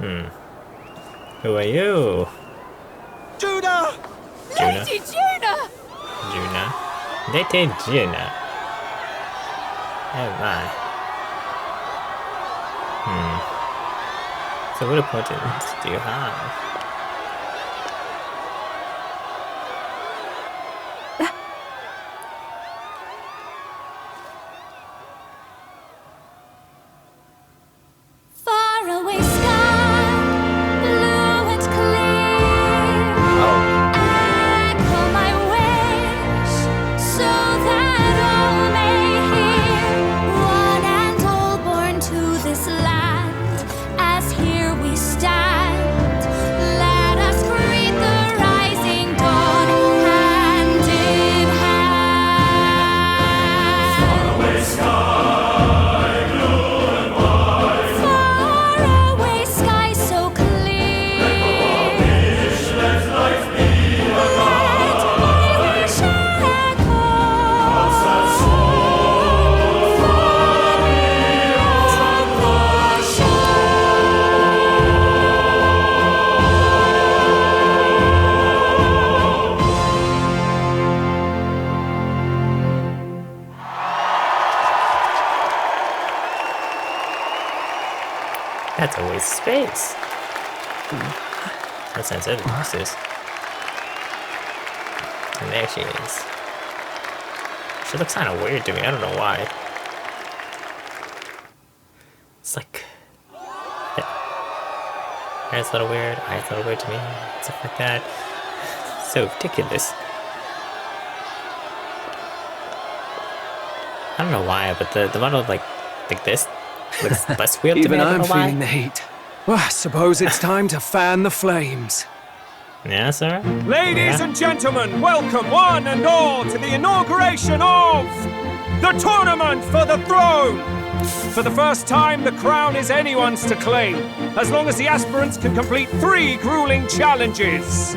Who are you? Juna! Lady Juna! Juna? Lady Juna. Oh my. So what importance do you have? Faraway sky, blue and clear. Echo my wish, so that all may hear. One and all born to this land, as here we stand. Let us greet the rising dawn, hand in hand. Faraway sky, blue and white. Faraway sky so clear. Wish let life be a Let my wish echo sad soul far beyond the That's a waste of space. That sounds like this. And there she is. She looks kind of weird to me. I don't know why. It's like hair's a little weird, eyes a little weird to me, stuff like that. So ridiculous. I don't know why, but the model like this looks less weird to me. Even I don't I'm know why. feeling the heat. Well, I suppose it's time to fan the flames. Yeah, sir. Ladies and gentlemen, welcome one and all to the inauguration of the Tournament for the Throne! For the first time, the crown is anyone's to claim, as long as the aspirants can complete 3 grueling challenges.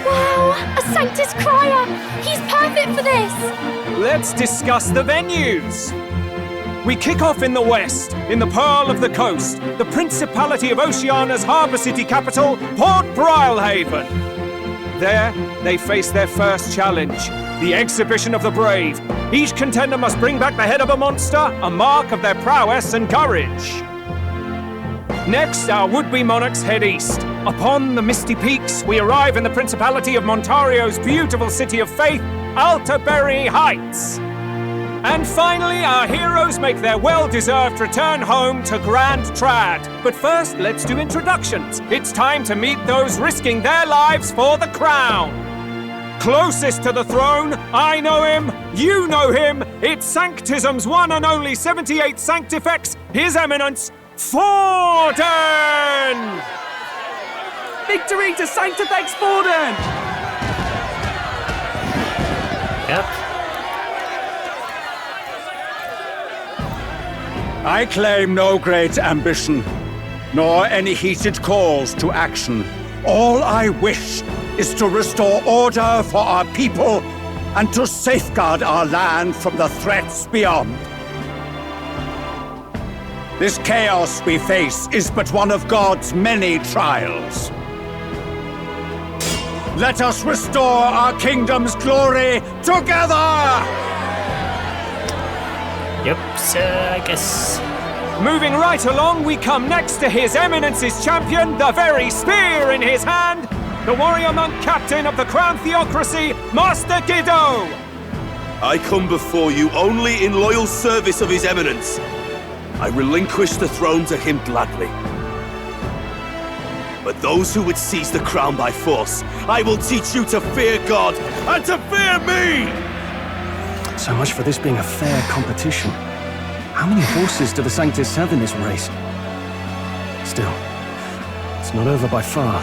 Wow, a Sanctus Crier! He's perfect for this! Let's discuss the venues. We kick off in the west, in the Pearl of the Coast, the Principality of Oceania's harbour city capital, Port Brilehaven. There, they face their first challenge, the Exhibition of the Brave. Each contender must bring back the head of a monster, a mark of their prowess and courage. Next, our would-be monarchs head east. Upon the misty peaks, we arrive in the Principality of Montario's beautiful city of faith, Alterbury Heights. And finally, our heroes make their well-deserved return home to Grand Trad. But first, let's do introductions. It's time to meet those risking their lives for the crown. Closest to the throne, I know him, you know him. It's Sanctism's one and only 78th Sanctifex, His Eminence, Forden! Victory to Sanctifex Forden! Yep. I claim no great ambition, nor any heated calls to action. All I wish is to restore order for our people and to safeguard our land from the threats beyond. This chaos we face is but one of God's many trials. Let us restore our kingdom's glory together! Yep, so I guess. Moving right along, we come next to His Eminence's champion, the very spear in his hand, the warrior monk captain of the Crown Theocracy, Master Giddo! I come before you only in loyal service of His Eminence. I relinquish the throne to him gladly. But those who would seize the crown by force, I will teach you to fear God and to fear me! So much for this being a fair competition. How many horses do the Sanctus have in this race? Still, it's not over by far.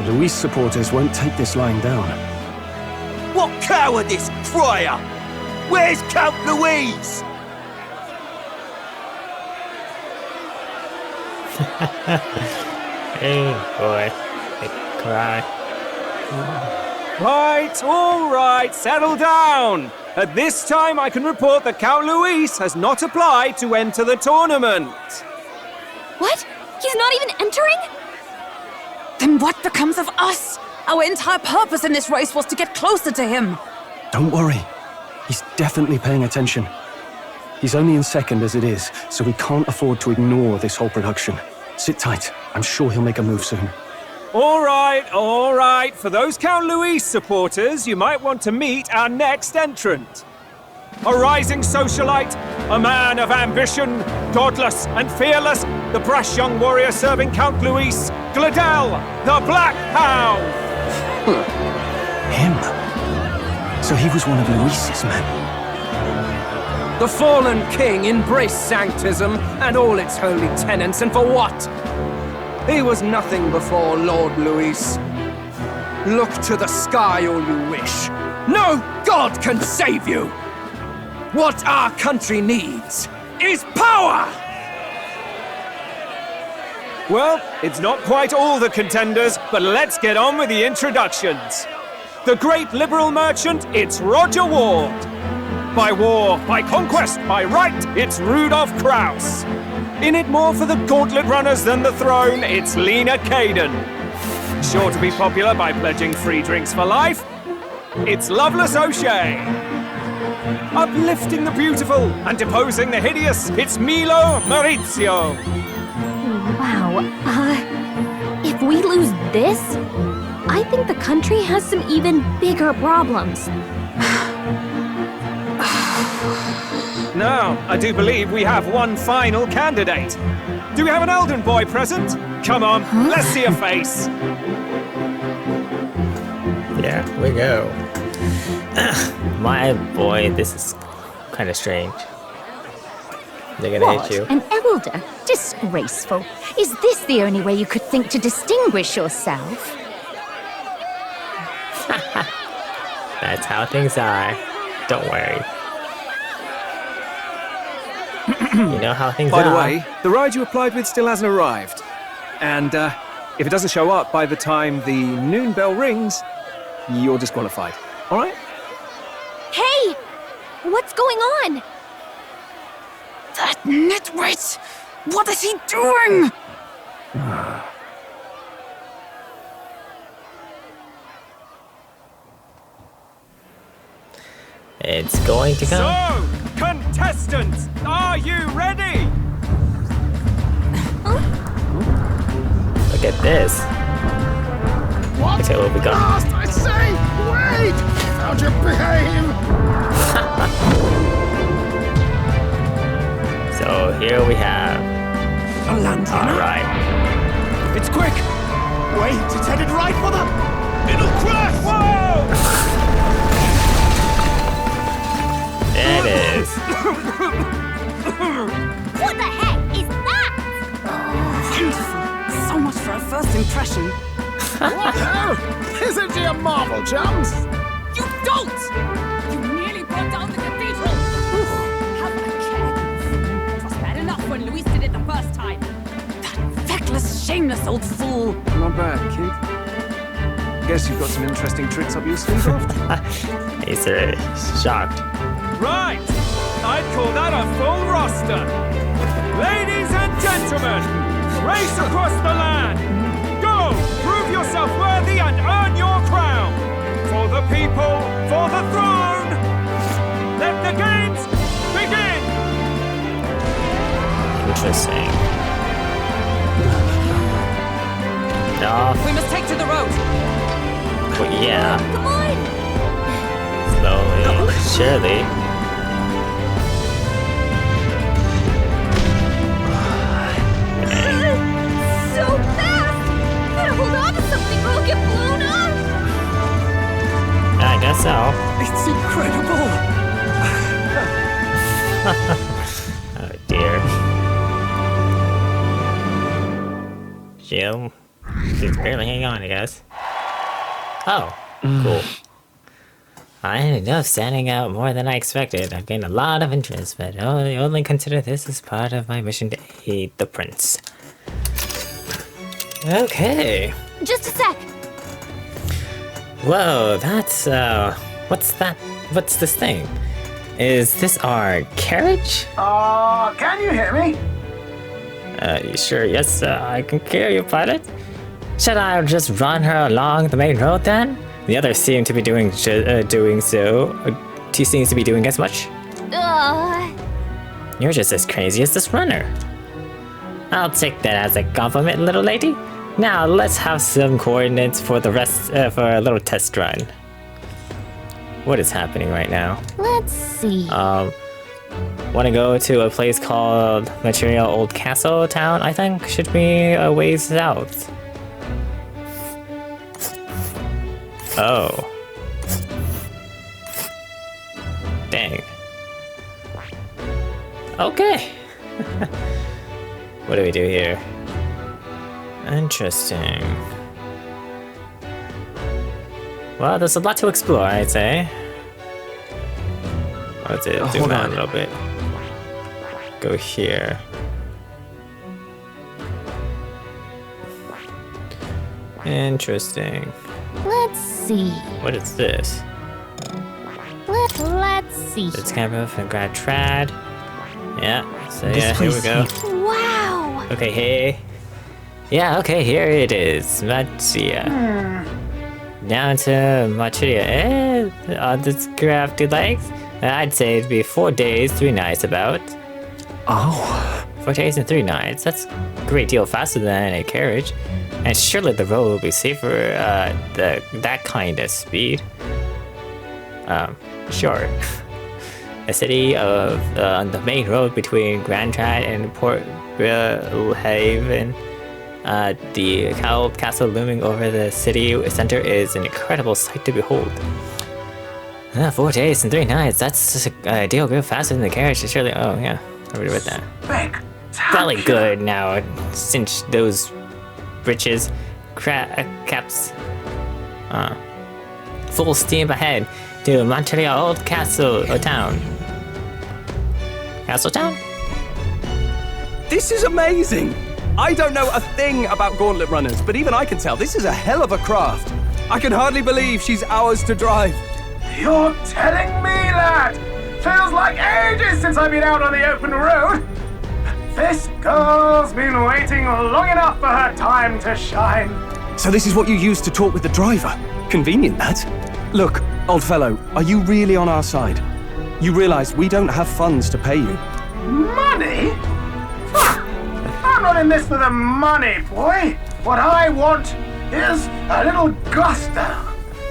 The Luis supporters won't take this lying down. What cowardice, Crier! Where's Count Louise? Hey, boy. They cry. Right, all right, settle down. At this time, I can report that Count Luis has not applied to enter the tournament. What? He's not even entering? Then what becomes of us? Our entire purpose in this race was to get closer to him. Don't worry. He's definitely paying attention. He's only in second as it is, so we can't afford to ignore this whole production. Sit tight. I'm sure he'll make a move soon. All right. For those Count Luis supporters, you might want to meet our next entrant. A rising socialite, a man of ambition, godless and fearless, the brash young warrior serving Count Luis, Gladel, the Black Hound! Him? So he was one of Luis's men. The fallen king embraced sanctism and all its holy tenets, and for what? He was nothing before Lord Luis. Look to the sky all you wish. No god can save you! What our country needs is power! Well, it's not quite all the contenders, but let's get on with the introductions. The great liberal merchant, it's Roger Ward. By war, by conquest, by right, it's Rudolph Kraus. In it more for the gauntlet runners than the throne, it's Lena Caden. Sure to be popular by pledging free drinks for life, it's Loveless O'Shea. Uplifting the beautiful and deposing the hideous, it's Milo Maurizio. Wow. If we lose this, I think the country has some even bigger problems. Now, I do believe we have one final candidate. Do we have an Elden boy present? Come on, let's see a face. Yeah, we go. My boy, this is kind of strange. They're gonna hit you. An elder? Disgraceful. Is this the only way you could think to distinguish yourself? That's how things are. Don't worry. You know how things are. By the way, the ride you applied with still hasn't arrived. And if it doesn't show up by the time the noon bell rings, you're disqualified. All right? Hey! What's going on? That nitwit! What is he doing? It's going to come. So, contestants, are you ready? Look at this. What? Okay, what we got? Last, I say! Wait! How'd you behave? So here we have. Alright. It's quick! Wait, it's headed right for them! It'll crash! Whoa! There it is. What the heck is that? Wonderful. So much for a first impression. What hell? Isn't he a marvel, chums? You don't! You nearly brought down the cathedral! Have a care. It was bad enough when Luis did it the first time. That feckless, shameless old fool. Not bad, kid. Guess you've got some interesting tricks up your sleeve after. He's shocked. Right! I'd call that a full roster. Ladies and gentlemen, race across the land. Go! Prove yourself worthy and earn your crown. For the people, for the throne. Let the games begin! Interesting. No. We must take to the road. But yeah. Come on! Slowly, surely. So fast! Better hold on to something or I'll get blown up! I guess so. It's incredible. Oh dear. Jim. He's barely hanging on, I guess. Oh, cool. I ended up standing out more than I expected. I've gained a lot of interest, but I only consider this as part of my mission to aid the prince. Okay. Just a sec! Whoa, that's, what's that? What's this thing? Is this our carriage? Can you hear me? You sure? Yes, I can carry you, pilot. Should I just run her along the main road then? The others seem to be doing so. She seems to be doing as much. You're just as crazy as this runner. I'll take that as a compliment, little lady. Now let's have some coordinates for the rest for a little test run. What is happening right now? Let's see. Want to go to a place called Martira Old Castle Town? I think should be a ways south. Oh. Dang. Okay. What do we do here? Interesting. Well, there's a lot to explore, I'd say. Let's zoom out a little bit. Go here. Interesting. Let's see. What is this? Let's see. It's camera and grab trad. Yeah, so yeah, here we go. Wow. Okay, hey. Yeah, okay, here it is. Martira. Down to Martira. On this crafty legs. I'd say it'd be 4 days, 3 nights about. Oh. 4 days and 3 nights. That's a great deal faster than a carriage. And surely the road will be safer that kind of speed. Sure. A city on the main road between Grand Trad and Port Haven. The old castle looming over the city center is an incredible sight to behold. 4 days and 3 nights. That's a deal real faster than the carriage. Surely. Oh yeah, I already read that. Probably good now. Cinch those britches, caps. Full steam ahead to Montreal Old Castle Town. Castle Town? This is amazing! I don't know a thing about gauntlet runners, but even I can tell this is a hell of a craft. I can hardly believe she's ours to drive. You're telling me that? Feels like ages since I've been out on the open road. This girl's been waiting long enough for her time to shine. So this is what you used to talk with the driver? Convenient, that. Look, old fellow, are you really on our side? You realize we don't have funds to pay you. Money? I'm not in this for the money, boy. What I want is a little gusto.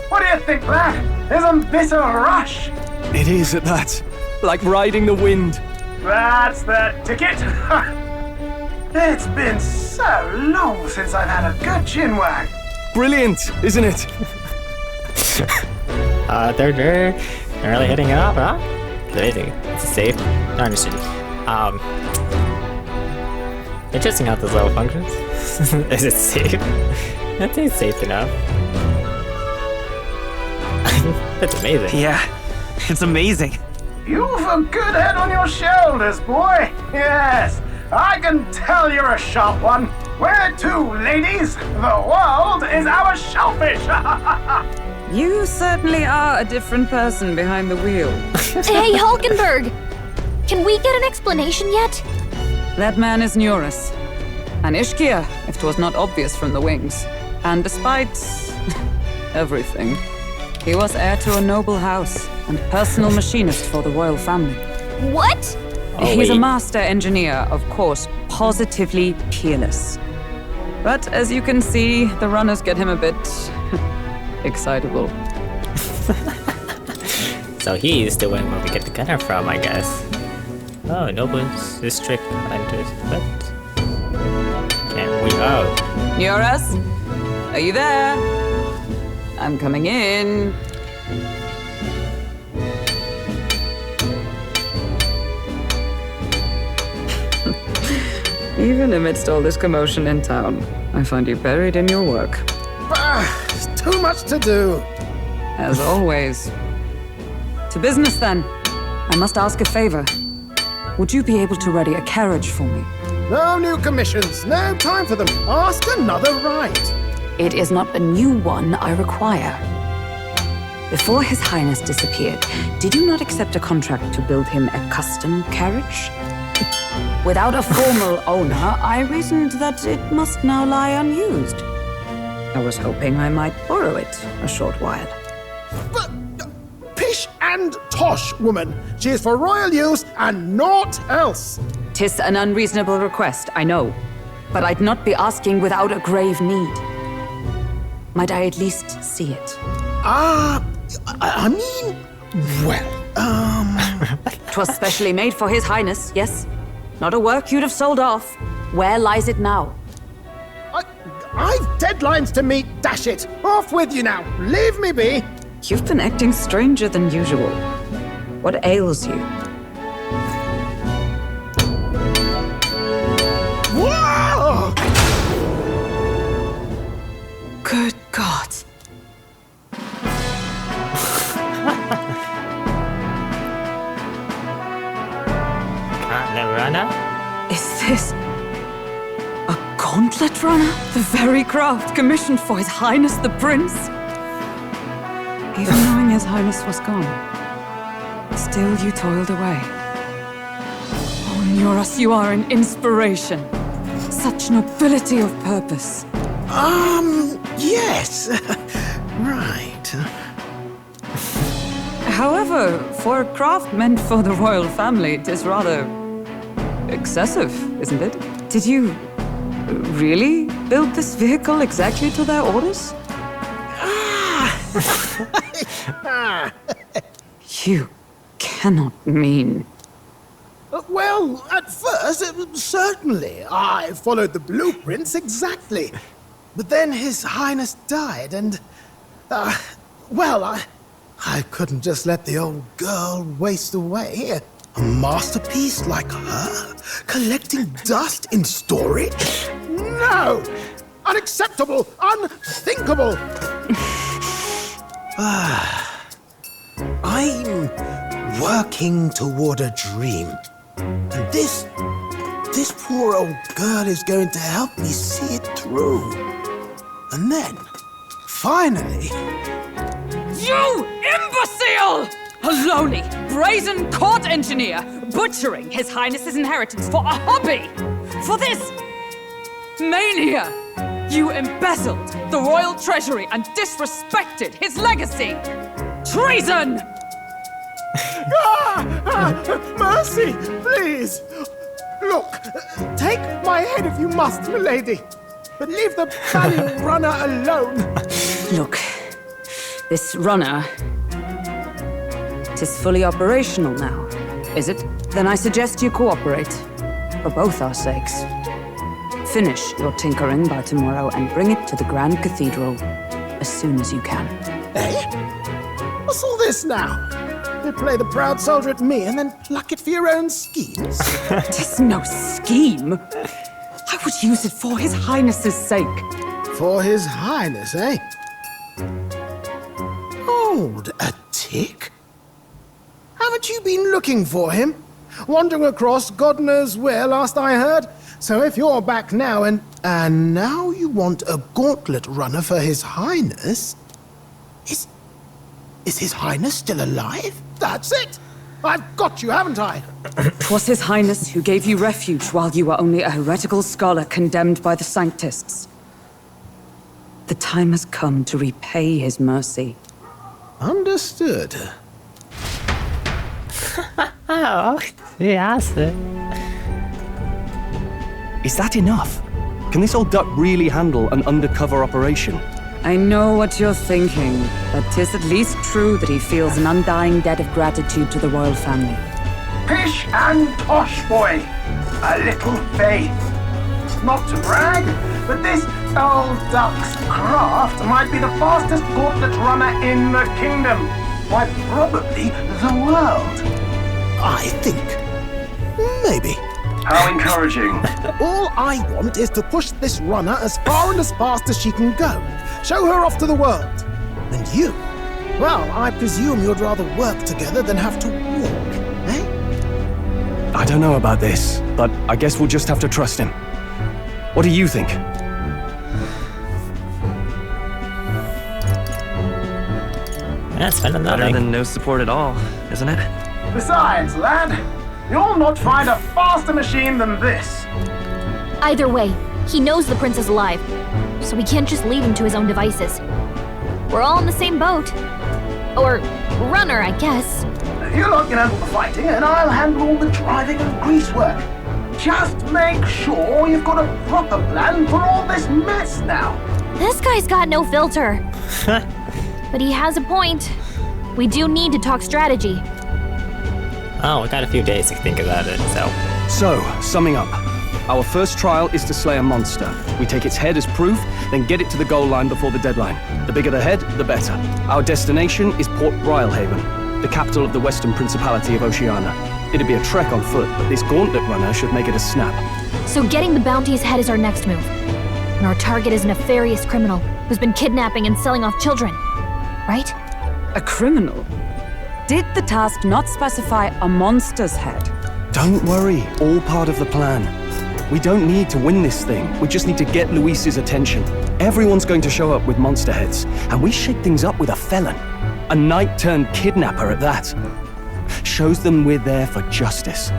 What do you think, lad? Isn't this a rush? It is at that. Like riding the wind. That's the ticket. It's been so long since I've had a good chinwag. Brilliant, isn't it? They're really hitting it up, huh? Amazing. It's safe. No, I'm just kidding. Interesting how this level functions. Is it safe? I think it's safe enough. That's amazing. Yeah, it's amazing. You've a good head on your shoulders, boy. Yes, I can tell you're a sharp one. Where to, ladies? The world is our shellfish. You certainly are a different person behind the wheel. Hey, Hulkenberg! Can we get an explanation yet? That man is Neuras. An Ishkia, if 'twas not obvious from the wings. And despite everything, he was heir to a noble house and personal machinist for the royal family. What? He's a master engineer, of course, positively peerless. But as you can see, the runners get him a bit excitable. So he's the one where we get the gunner from, I guess. Oh, Noble's district enters, but can't we? Oh, Neuras, are you there? I'm coming in. Even amidst all this commotion in town, I find you buried in your work. Too much to do. As always. To business, then. I must ask a favor. Would you be able to ready a carriage for me? No new commissions. No time for them. Ask another right. It is not a new one I require. Before His Highness disappeared, did you not accept a contract to build him a custom carriage? Without a formal owner, I reasoned that it must now lie unused. I was hoping I might borrow it a short while. But pish and tosh, woman. She is for royal use and naught else. 'Tis an unreasonable request, I know. But I'd not be asking without a grave need. Might I at least see it? I mean, well, 'Twas specially made for His Highness, yes? Not a work you'd have sold off. Where lies it now? I've deadlines to meet, dash it! Off with you now! Leave me be! You've been acting stranger than usual. What ails you? Whoa! Good God. Gauntlet runner? Is this a gauntlet runner? The very craft commissioned for His Highness the Prince? Even knowing His Highness was gone, still you toiled away. Oh, Neuras, you are an inspiration. Such nobility of purpose. Yes. Right. However, for a craft meant for the royal family, it is rather excessive, isn't it? Did you really build this vehicle exactly to their orders? You cannot mean... Well, at first, certainly. I followed the blueprints exactly. But then His Highness died, and... I couldn't just let the old girl waste away. A masterpiece like her? Collecting dust in storage? No! Unacceptable! Unthinkable! I'm working toward a dream. And this poor old girl is going to help me see it through. And then, finally... You imbecile! A lowly, brazen court engineer butchering His Highness's inheritance for a hobby! For this mania! You embezzled the royal treasury and disrespected his legacy! Treason! Mercy, please! Look, take my head if you must, milady. But leave the banning runner alone. Look, this runner... 'tis fully operational now, is it? Then I suggest you cooperate. For both our sakes. Finish your tinkering by tomorrow and bring it to the Grand Cathedral as soon as you can. Eh? What's all this now? You play the proud soldier at me and then pluck it for your own schemes? 'Tis no scheme. I would use it for His Highness's sake. For His Highness, eh? Hold a tick. Haven't you been looking for him? Wandering across God knows where last I heard? So if you're back now and now you want a gauntlet runner for His Highness? Is His Highness still alive? That's it! I've got you, haven't I? 'Twas His Highness who gave you refuge while you were only a heretical scholar condemned by the Sanctists. The time has come to repay His mercy. Understood. Oh, he asked it. Is that enough? Can this old duck really handle an undercover operation? I know what you're thinking, but 'tis at least true that he feels an undying debt of gratitude to the royal family. Pish and tosh, boy. A little faith. Not to brag, but this old duck's craft might be the fastest gauntlet runner in the kingdom. Why, probably the world. I think. Maybe. How encouraging. All I want is to push this runner as far and as fast as she can go. Show her off to the world. And you? Well, I presume you'd rather work together than have to walk, eh? I don't know about this, but I guess we'll just have to trust him. What do you think? That's better than no support at all, isn't it? Besides, lad, You'll not find a faster machine than this. Either way, he knows the prince is alive, so we can't just leave him to his own devices. We're all in the same boat. Or runner, I guess. You lot can handle the fighting, and I'll handle all the driving and grease work. Just make sure you've got a proper plan for all this mess now. This guy's got no filter. But he has a point. We do need to talk strategy. Oh, we got a few days to think about it, so. So, summing up. Our first trial is to slay a monster. We take its head as proof, then get it to the goal line before the deadline. The bigger the head, the better. Our destination is Port Brilehaven, the capital of the Western Principality of Oceania. It'd be a trek on foot, but this gauntlet runner should make it a snap. So getting the bounty's head is our next move. And our target is a nefarious criminal who's been kidnapping and selling off children. Right? A criminal? Did the task not specify a monster's head? Don't worry, all part of the plan. We don't need to win this thing. We just need to get Luis's attention. Everyone's going to show up with monster heads, and we shake things up with a felon. A knight-turned-kidnapper at that. Shows them we're there for justice.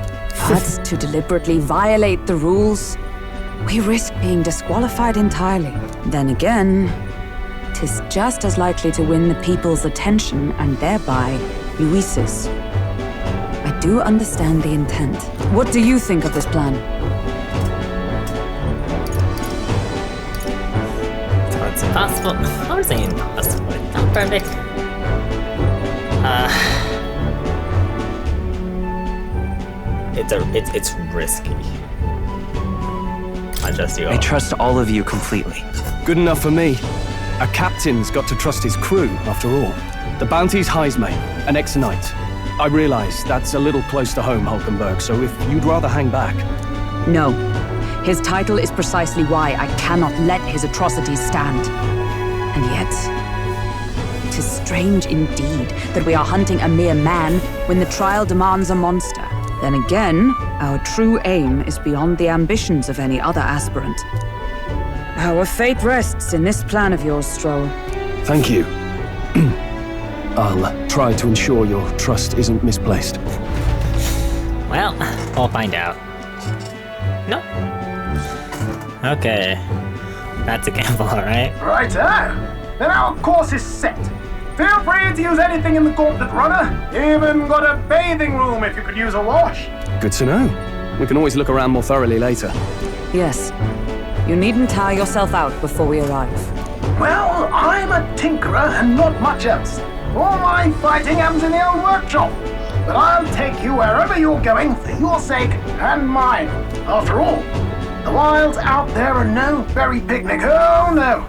But to deliberately violate the rules, we risk being disqualified entirely. Then again, 'tis just as likely to win the people's attention and thereby Luis's. I do understand the intent. What do you think of this plan? So it's impossible. I would say impossible. It's not perfect. It's risky. I trust you all. I trust all of you completely. Good enough for me. A captain's got to trust his crew, after all. The bounty's Heisme, an ex-knight. I realize that's a little close to home, Hulkenberg, so if you'd rather hang back... No. His title is precisely why I cannot let his atrocities stand. And yet, 'tis strange indeed that we are hunting a mere man when the trial demands a monster. Then again, our true aim is beyond the ambitions of any other aspirant. Our fate rests in this plan of yours, Stroll. Thank you. I'll try to ensure your trust isn't misplaced. Well, we'll find out. No. Okay. That's a gamble, alright? Righto. Then our course is set. Feel free to use anything in the gauntlet runner. Even got a bathing room if you could use a wash. Good to know. We can always look around more thoroughly later. Yes. You needn't tire yourself out before we arrive. Well, I'm a tinkerer and not much else. All my fighting happens in the old workshop. But I'll take you wherever you're going for your sake and mine. After all, the wilds out there are no berry picnic. Oh no.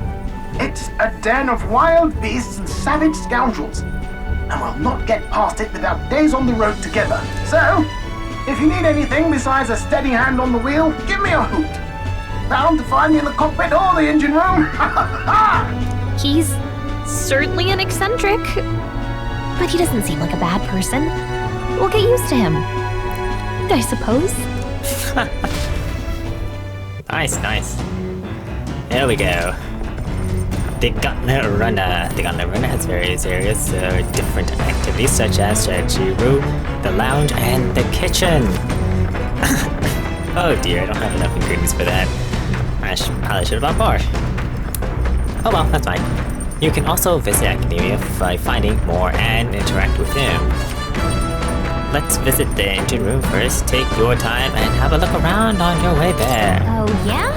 It's a den of wild beasts and savage scoundrels. And we'll not get past it without days on the road together. So, if you need anything besides a steady hand on the wheel, give me a hoot. Bound to find me in the cockpit or the engine room. He's certainly an eccentric, but he doesn't seem like a bad person. We'll get used to him, I suppose. Nice. There we go. The Gauntlet Runner. The Gauntlet Runner has various areas for different activities such as strategy room, the lounge, and the kitchen. Oh dear, I don't have enough ingredients for that. I probably should have bought more. Oh well, that's fine. You can also visit Academia by finding more and interact with him. Let's visit the engine room first. Take your time and have a look around on your way there. Oh yeah?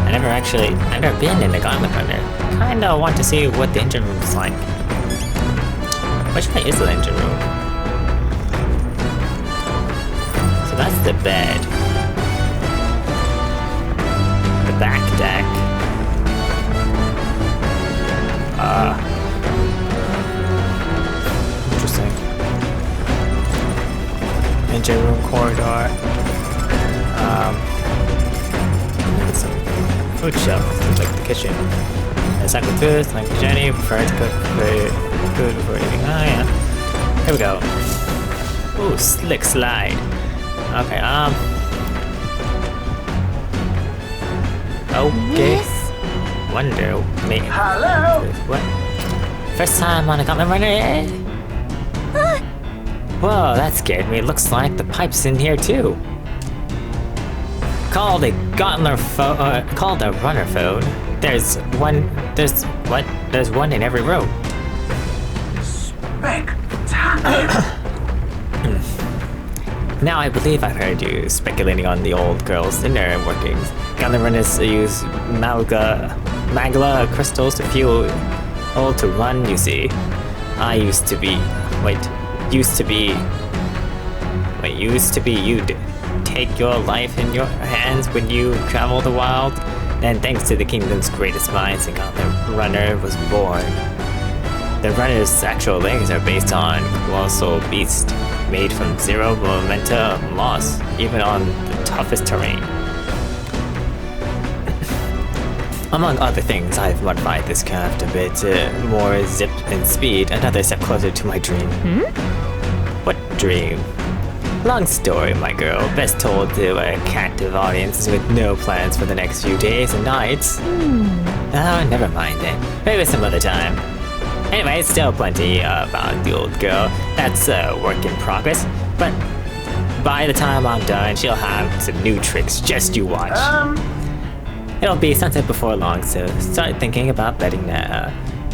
I've never been in the Gauntlet Runner. Kinda want to see what the engine room is like. Which way is the engine room? So that's the bed. The back deck. Interesting. Engine room corridor. Some food shelf, like the kitchen. It's like the food, like the journey, prefer to cook food before eating. Oh yeah. Here we go. Ooh, slick slide. Okay, okay. Wonder, maybe. Hello? What? First time on a Gauntlet Runner, eh? Whoa, that scared me. It looks like the pipe's in here too. Called a gauntlet called a runner phone. There's one in every room. Now I believe I've heard you speculating on the old girl's inner workings. Gauntlet runners use magla crystals to fuel to run, you see. Used to be you'd take your life in your hands when you travel the wild, and thanks to the kingdom's greatest minds, the Gauntlet Runner was born. The runner's actual legs are based on colossal beast made from zero momentum loss, even on the toughest terrain. Among other things, I've modified this craft a bit more zip and speed, another step closer to my dream. What dream? Long story, my girl. Best told to a captive audience with no plans for the next few days and nights. Oh, never mind then. Maybe some other time. Anyway, still plenty about the old girl. That's a work in progress. But by the time I'm done, she'll have some new tricks. Just you watch. It'll be sunset before long, so start thinking about bedding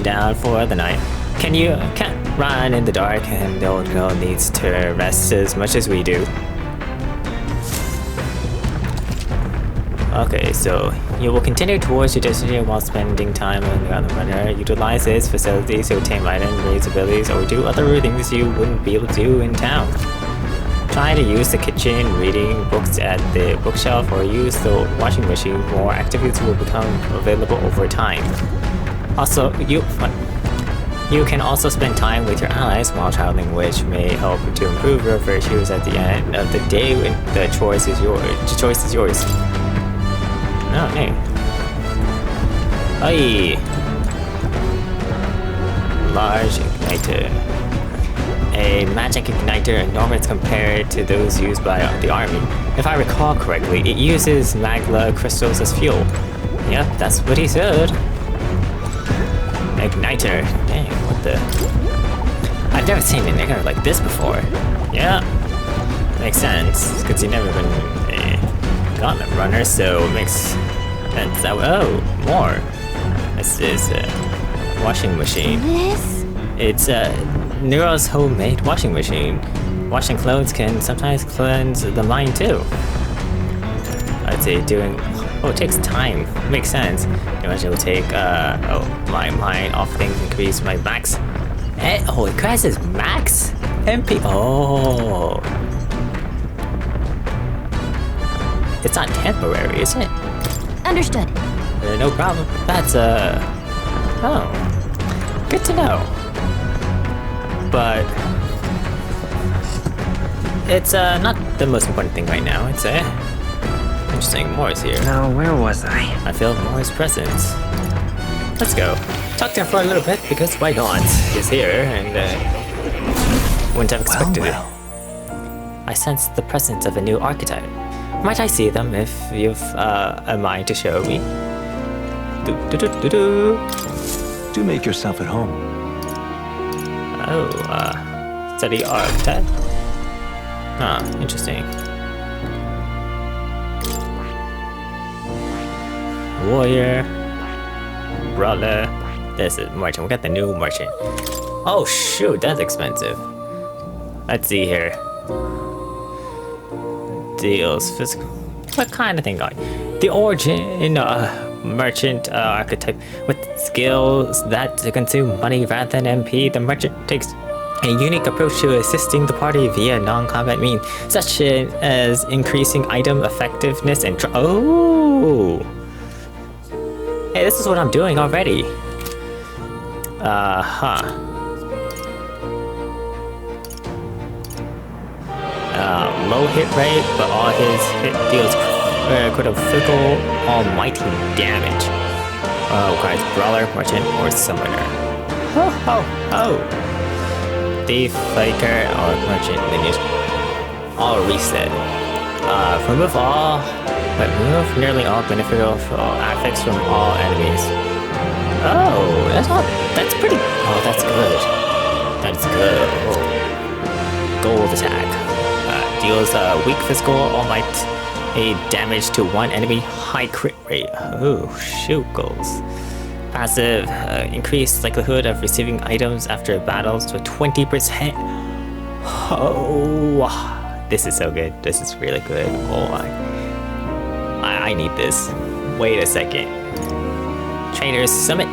down for the night. Can't run in the dark, and the old girl needs to rest as much as we do. Okay, so you will continue towards your destination while spending time on the Gauntlet Runner. Utilize its facilities to obtain items, raise abilities, or do other things you wouldn't be able to do in town. Try to use the kitchen, reading books at the bookshelf, or use the washing machine. More activities will become available over time. Also, you can also spend time with your allies while traveling, which may help to improve your virtues at the end of the day when the choice is yours. Oh, hey. Aye. Large igniter. A magic igniter enormous compared to those used by the army. If I recall correctly, it uses magla crystals as fuel. Yep, that's what he said. Igniter. Dang, what the? I've never seen an igniter like this before. Yeah. Makes sense, because you've never been a Gauntlet Runner, so it makes sense that more. This is a washing machine. This? It's a Neuras homemade washing machine. Washing clothes can sometimes cleanse the mind too. I'd say it takes time. Makes sense. It will take my mind off things, increase my max. It increases max MP. Oh, it's not temporary, is it? Understood. No problem. That's good to know. But it's not the most important thing right now, I'd say. Interesting, Moore's here. Now, where was I? I feel Moore's presence. Let's go. Talk to him for a little bit, because why not? He's here, and wouldn't have expected it. I sense the presence of a new archetype. Might I see them if you've a mind to show me? Do make yourself at home. Study archetype. Interesting. Warrior, brawler. This is merchant. We got the new merchant. Oh shoot, that's expensive. Let's see here. Deals physical. What kind of thing going? The origin merchant archetype with skills that consume money rather than MP. The merchant takes a unique approach to assisting the party via non-combat means, such as increasing item effectiveness and hey, this is what I'm doing already. Low hit rate, but all his hit deals critical almighty damage. Requires brawler, merchant, or summoner. Thief, faker, or merchant lineage. All reset. Remove nearly all beneficial affects from all enemies. Oh, that's pretty. Oh, that's good. That's good. gold attack. Deals weak physical, all might damage to one enemy, high crit rate. Oh, shoot, goals. Passive, increased likelihood of receiving items after battles to 20%. Oh, this is so good. This is really good. Oh my. I need this. Wait a second. Trader's Summit.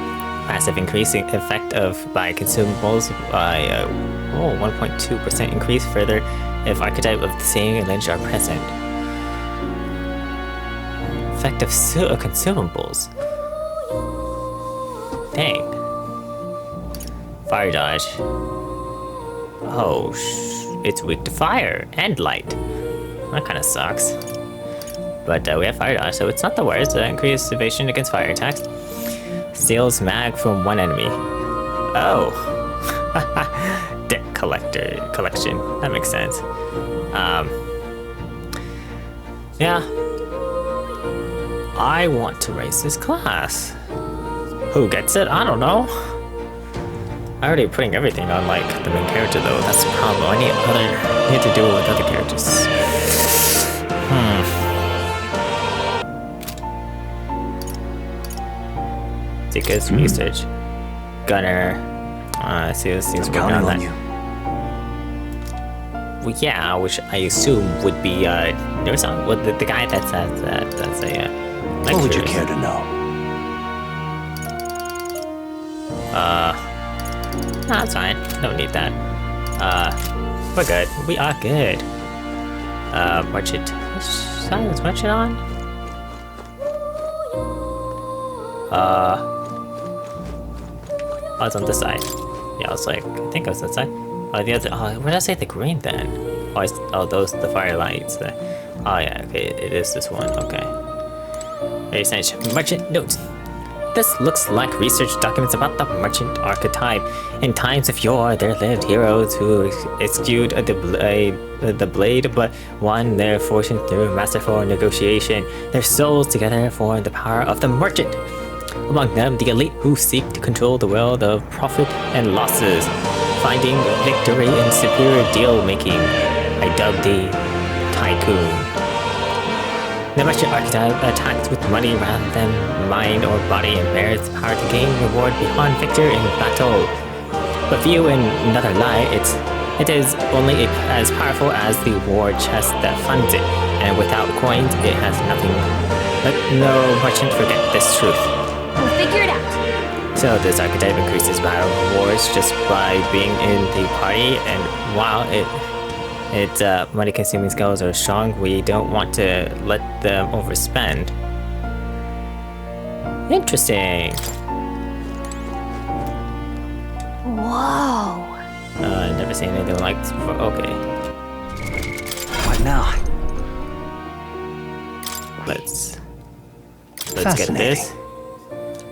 Passive increasing effect by consumables by 1.2% increase further if archetype of the same lineage are present. Effect of consumables. Dang. Fire dodge. Oh, it's weak to fire and light. That kind of sucks. But we have fire dodge, so it's not the worst. Increased evasion against fire attacks. Steals mag from one enemy. Oh. Deck collection. That makes sense. Yeah. I want to raise this class. Who gets it? I don't know. I'm already putting everything on like the main character though. That's the problem. I need to do it with other characters. Seekers research. Gunner. See this thing's working on that. Well, yeah, which I assume would be Neuras. Well, the guy that's a what would you care to know? No, that's fine. Don't need that. We're good. We are good. Merchant. Which side is Merchant on? I was on this side. Yeah, I was like, I think I was that side. Oh, the other. Oh, where did I say the green then? Oh, those the fire lights. Oh yeah, okay, it is this one. Okay. Research merchant notes. This looks like research documents about the merchant archetype. In times of yore, there lived heroes who eschewed the blade, but won their fortune through masterful negotiation. Their souls together form the power of the merchant. Among them, the elite who seek to control the world of profit and losses, finding victory in superior deal-making. I dub the Tycoon. The merchant archetype attacks with money rather than mind or body and bears the power to gain reward beyond victor in battle. But viewed in another light, it is only as powerful as the war chest that funds it, and without coins, it has nothing. Let no merchant forget this truth. We'll figure it out. So this archetype increases battle rewards just by being in the party, and while its money-consuming skills are strong, we don't want to let them overspend. Interesting. Whoa. Never seen anything like this before. Okay. What now? Let's get this.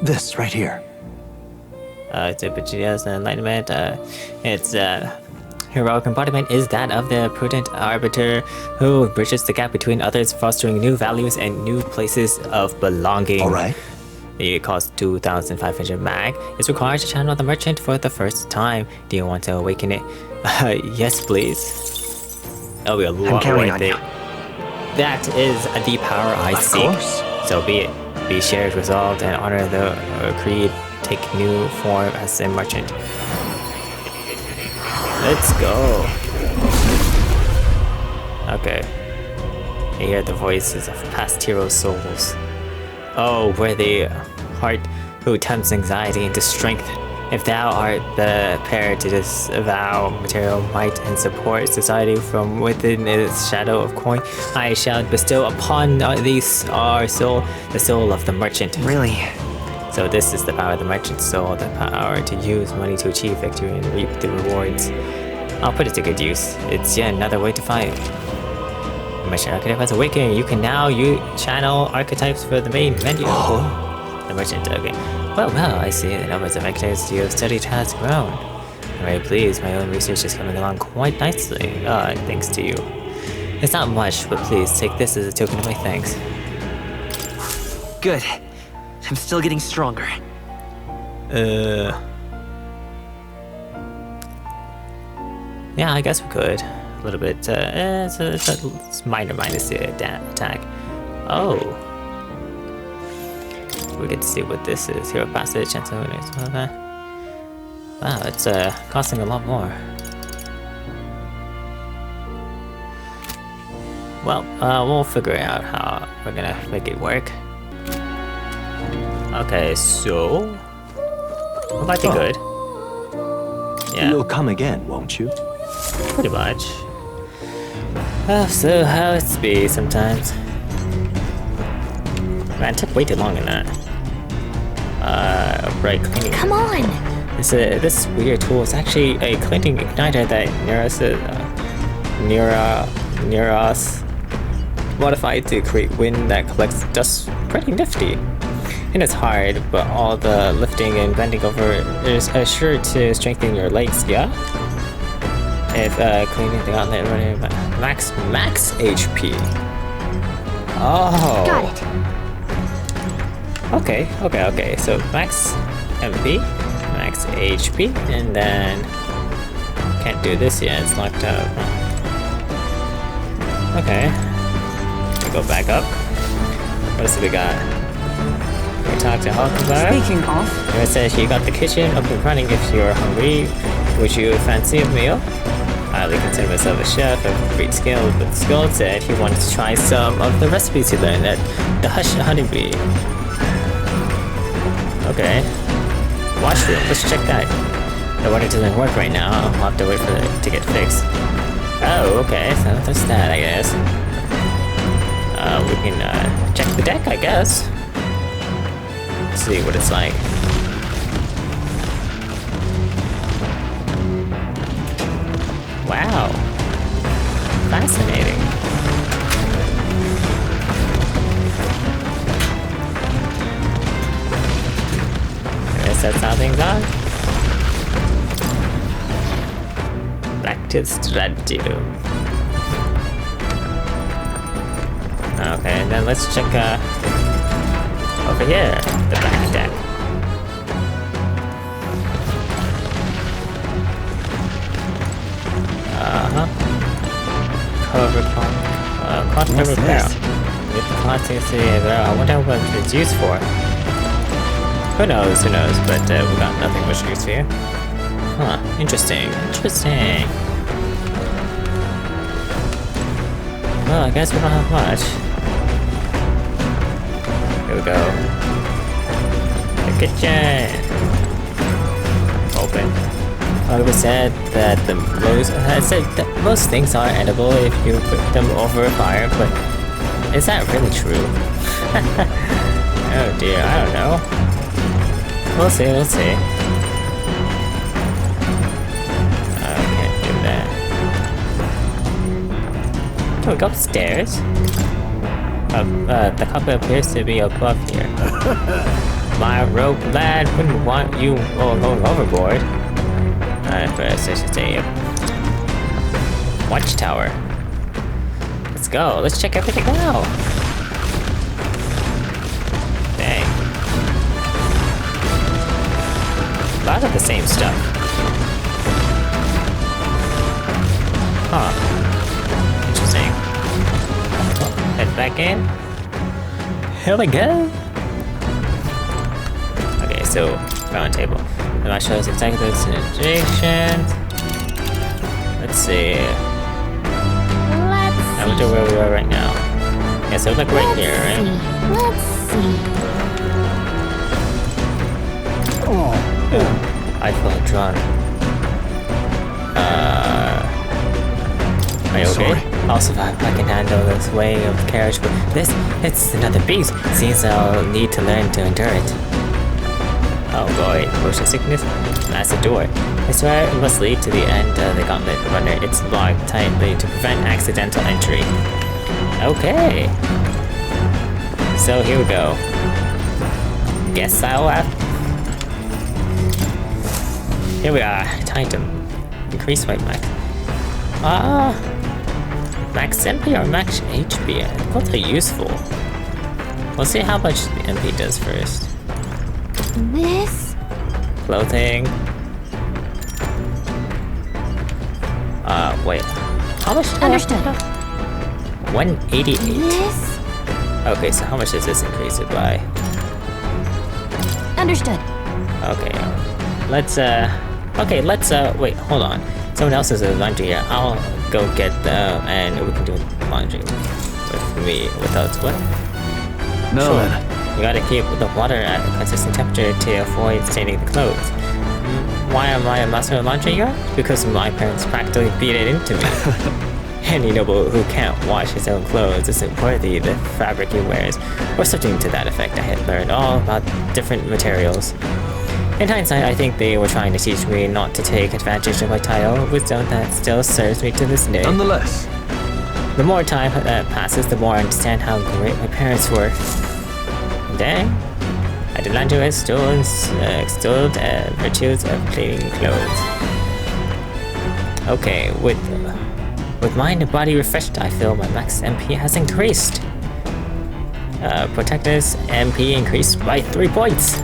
This right here. It's a Vegeta's enlightenment. Its heroic embodiment is that of the prudent arbiter who bridges the gap between others, fostering new values and new places of belonging. All right. It costs 2,500 mag. It's required to channel the merchant for the first time. Do you want to awaken it? Yes, please. That'll be a lot worth it. That is the power I seek. Course. So be it. Be shared, resolved, and honor the creed. Take new form as a merchant. Let's go. Okay. I hear the voices of past hero souls. Oh, where the heart who tempts anxiety into strength. If thou art prepared to disavow material might and support society from within its shadow of coin, I shall bestow upon these our soul, the soul of the merchant. Really? So this is the power of the merchant soul, the power to use money to achieve victory and reap the rewards. I'll put it to good use. It's yet another way to fight. Merchant archetype has awakened. You can now channel archetypes for the main menu. Oh. The merchant, okay. Well, I see the numbers of archetypes you have studied has grown. I'm very pleased. My own research is coming along quite nicely. Thanks to you. It's not much, but please take this as a token of my thanks. Good. I'm still getting stronger. Yeah, I guess we could. a little bit. It's a minor minus the attack. Oh. We get to see what this is. Hero passage, chance of winners. Wow, it's costing a lot more. Well, we'll figure out how we're gonna make it work. Okay, so we might be good. Yeah. You'll come again, won't you? Pretty much. Oh, so how it's be sometimes. Man, it took way too long in that. Right, cleaning. Come on! This weird tool is actually a cleaning igniter that Neuras modified to create wind that collects dust. Pretty nifty. And it's hard, but all the lifting and bending over is sure to strengthen your legs, yeah? If cleaning the gauntlet running max HP. Oh. Got it. Okay. So max MP, max HP, and then can't do this yet. It's locked out. Okay. We go back up. What else have we got? We talk to Hulkenberg. Speaking of, It says you got the kitchen up and running if you're hungry. Would you fancy a meal? I highly consider myself a chef of great skill, but Skull said he wanted to try some of the recipes he learned at the Honeybee. Okay. Washroom, let's check that. The water doesn't work right now. I'll have to wait for it to get fixed. Oh, okay, so that's that, I guess. We can check the deck, I guess. See what it's like. Wow. Fascinating. I guess that's how things are. Back to the strategy room. Okay, and then let's check over here, the back deck. Cover quad cover barrel. With the classic barrel, I wonder what it's used for. Who knows, but we got nothing much use here. Huh, interesting. Well, I guess we don't have much. Here we go. The kitchen! Open. However, said that most things are edible if you put them over fire, but is that really true? Oh dear, I don't know. We'll see. Can't do that. Can we go upstairs? The couplet appears to be above here. My rope lad wouldn't want you going overboard. First I should say watchtower. Let's go. Let's check everything out. Dang. A lot of the same stuff. Huh. Interesting. Head back in. Here we go. Okay, so round table. The map shows exactly the situations. Let's see. I wonder where we are right now. Yeah, so like right here, right? Let's see. Oh, I feel drawn. Are you okay? Sorry. Also, I can handle this way of carriage, but it's another beast. Seems I'll need to learn to endure it. Oh boy, motion sickness? That's the door. I swear it must lead to the end of the gauntlet runner. It's locked tightly to prevent accidental entry. Okay. So here we go. Guess I'll have... Here we are. Time to increase my max. Max MP or max HP? Both are useful. We'll see how much the MP does first. This? Clothing. Wait. How much? Understood. 188. Yes. Okay, so how much does this increase it by? Understood. Okay, let's wait, hold on. Someone else has a laundry here. I'll go get them and we can do laundry with me without what? No. Sure. You gotta keep the water at a consistent temperature to avoid staining the clothes. Why am I a master of laundry yard? Because my parents practically beat it into me. Any noble who can't wash his own clothes isn't worthy the fabric he wears, or something to that effect. I had learned all about different materials. In hindsight, I think they were trying to teach me not to take advantage of my title, wisdom that still serves me to this day. Nonetheless, the more time that passes, the more I understand how great my parents were. Dang, I did not do extolled virtues of cleaning clothes. Okay, with mind and body refreshed, I feel my max MP has increased. Protective's MP increased by 3 points.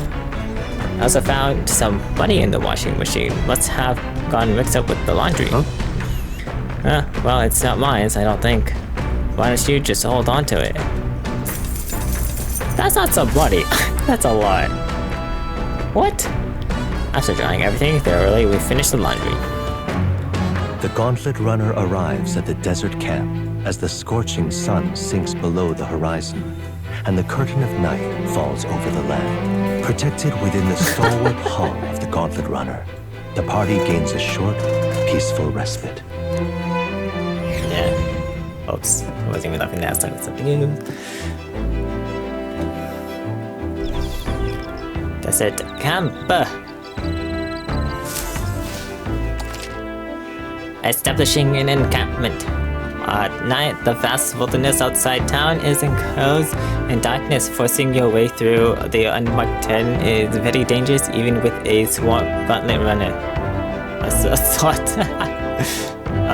I also found some money in the washing machine. Must have gone mixed up with the laundry. Huh? Well, it's not mine, so I don't think. Why don't you just hold on to it? That's not some money. That's a lot. What? After drying everything thoroughly, we finished the laundry. The gauntlet runner arrives at the desert camp as the scorching sun sinks below the horizon and the curtain of night falls over the land. Protected within the stalwart hull of the gauntlet runner, the party gains a short, peaceful respite. Yeah. Oops. I wasn't even laughing last time. It's something new. Desert camp. Establishing an encampment. At night, the vast wilderness outside town is enclosed in darkness. Forcing your way through the unmarked terrain is very dangerous, even with a swamp gauntlet runner. A sword.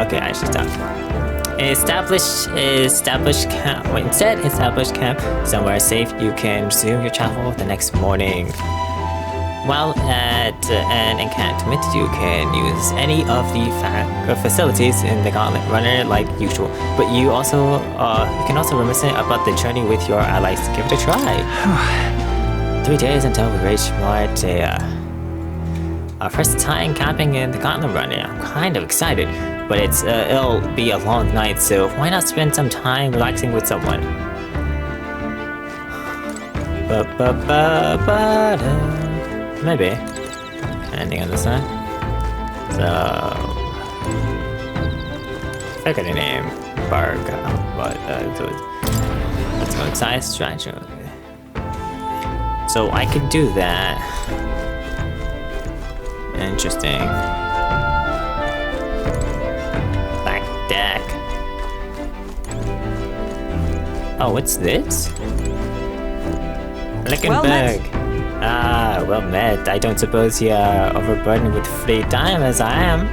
Okay, I should stop. Establish camp. Wait, instead, establish camp somewhere safe. You can resume your travel the next morning. While at an encampment, you can use any of the facilities in the Gauntlet Runner like usual, but you can also reminisce about the journey with your allies. Give it a try. 3 days until we reach Martira. Our first time camping in the Gauntlet Runner. I'm kind of excited, but it'll be a long night, so why not spend some time relaxing with someone? Maybe. Anything on this side? So... I got a name. Berg. But, let's go inside. Strategy. So I could do that. Interesting. Back deck. Oh, what's this? Hulkenberg. Well met. I don't suppose you're overburdened with free time as I am.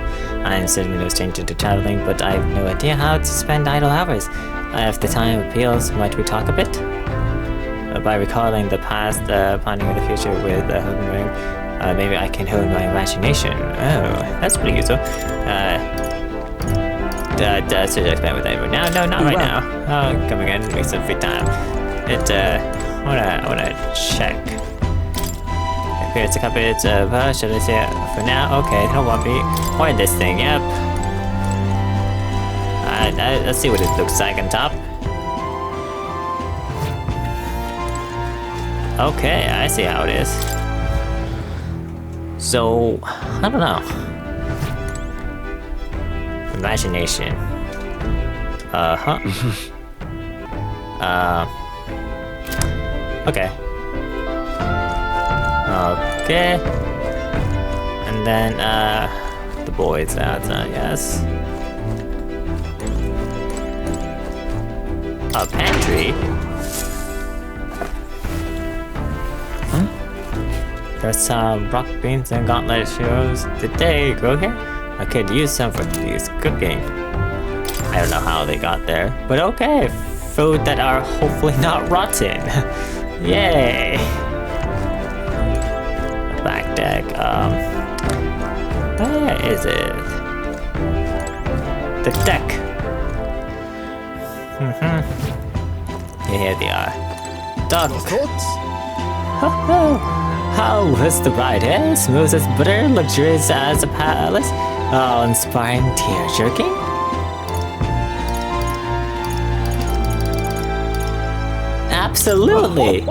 I'm certainly no stranger to traveling, but I have no idea how to spend idle hours. If the time appeals, might we talk a bit? By recalling the past, planning the future with Hulkenberg, maybe I can hone my imagination. Oh, that's pretty useful. Should I expand with that right now? No, not right now. Oh, come again, make some free time. I wanna check. It's a couple bits of should I say for now? Okay, don't want me or this thing, yep. Let's see what it looks like on top. Okay, I see how it is. So, I don't know. Imagination. Okay. Okay. And then, the boys outside, yes. A pantry? There's some rock beans and gauntlet shoes. Did they go here? I could use some for these cooking. I don't know how they got there, but okay. Food that are hopefully not rotten. Yay! Back deck. Where is it? The deck. Here they are. Doc. How was the ride, eh? Smooth as butter, luxurious as a palace, inspiring tear-jerking? Absolutely!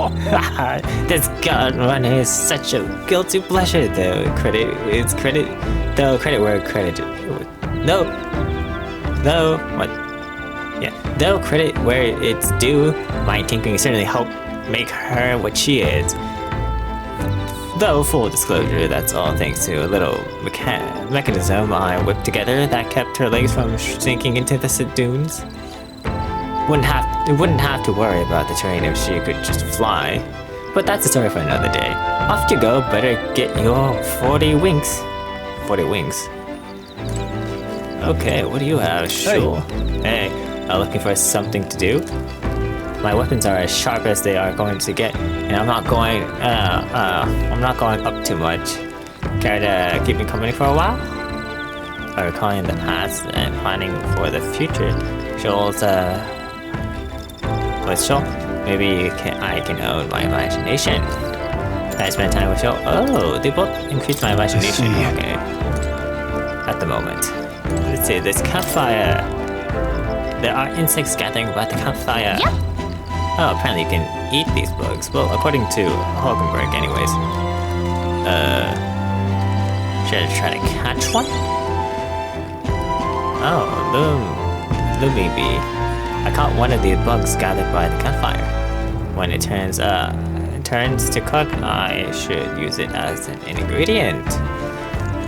This gun running is such a guilty pleasure, though. Credit where credit. Though credit where it's due, my tinkering certainly helped make her what she is. Though, full disclosure, that's all thanks to a little mechanism I whipped together that kept her legs from sinking into the dunes. Wouldn't have to worry about the terrain if she could just fly. But that's a story for another day. Off you go, better get your 40 winks. 40 winks. Okay, what do you have? Sure. Hey, looking for something to do? My weapons are as sharp as they are going to get, and I'm not going up too much. Care to keep me company for a while? By recalling the past and planning for the future, Joel's with Joel, maybe I can own my imagination. I spend time with Joel. Oh, they both increase my imagination. Okay. At the moment. Let's see, this campfire. There are insects gathering about the campfire. Yep. Oh, apparently you can eat these bugs. Well, according to Hulkenberg, anyways. Should I try to catch one? Oh, Lumi bee. I caught one of the bugs gathered by the campfire. When it turns to cook, I should use it as an ingredient.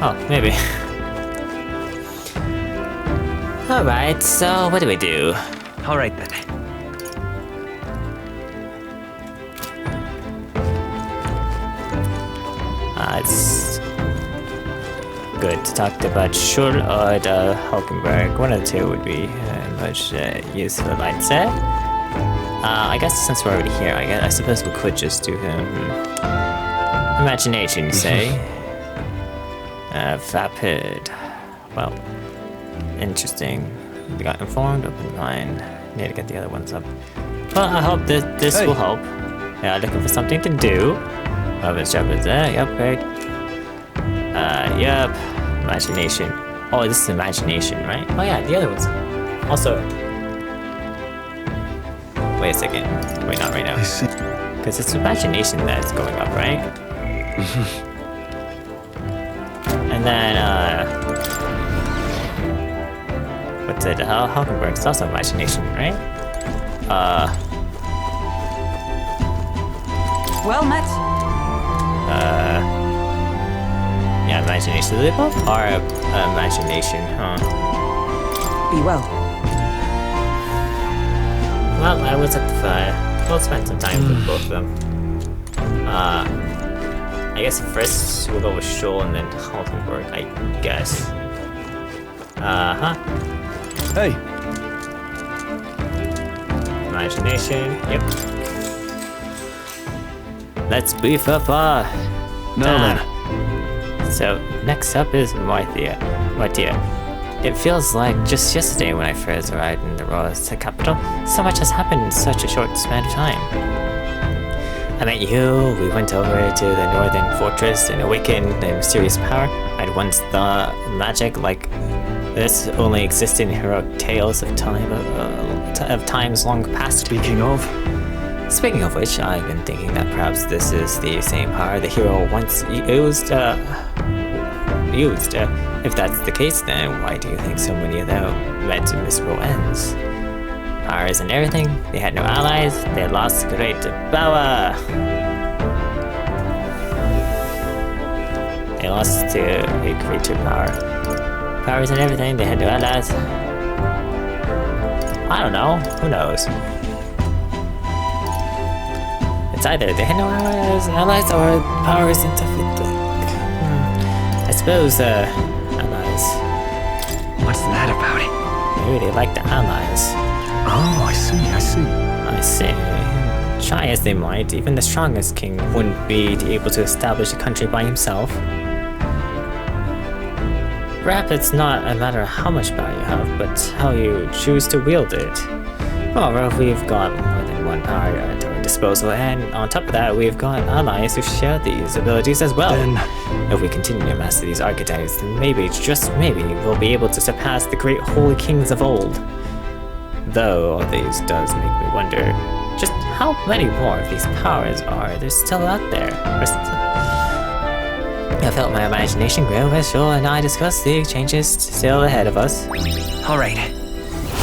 Oh, maybe. Alright, so what do we do? Alright then. It's good to talk about Schul or Hulkenberg. One of the two would be much useful, I'd say. I guess since we're already here, I suppose we could just do imagination, say. Vapid. Well, interesting. We got informed, open mind. Need to get the other ones up. Well, I hope this will help. Yeah, looking for something to do. Weapons, weapons, yep, great. Yep. Imagination. Oh, this is imagination, right? Oh yeah, the other ones. Also. Wait a second. Wait, not right now. Because it's imagination that's going up, right? And then, what's it? Hulkenberg's also imagination, right? Well met. Yeah, imagination. They both are imagination, huh? Be well. Well, I was at the fire. We'll spend some time with both of them. I guess first we'll go with Schul and then Hulkenberg, I guess. Hey. Imagination, yep. Let's beef up So, next up is Martira. It feels like just yesterday when I first arrived in the Neuras capital. So much has happened in such a short span of time. I met you, we went over to the northern fortress and awakened the mysterious power. I'd once thought magic like this only existed in heroic tales of times long past. Speaking of which, I've been thinking that perhaps this is the same power the hero once used. If that's the case, then why do you think so many of them met miserable ends? Power isn't everything. They had no allies. They had lost great power. They lost to a greater power. Power isn't everything. They had no allies. I don't know. Who knows? It's either they had no allies or power isn't everything. I suppose, allies. What's that about it? Maybe they like the allies. Oh, I see. I see. Try as they might, even the strongest king wouldn't be able to establish a country by himself. Perhaps it's not a matter of how much power you have, but how you choose to wield it. Moreover, we've got more than one power at our disposal, and on top of that, we've got allies who share these abilities as well. Then, if we continue to master these archetypes, then maybe, just maybe, we'll be able to surpass the great holy kings of old. Though all these does make me wonder just how many more of these powers are there still out there. I felt my imagination grow as Joel and I discussed the changes still ahead of us. Alright.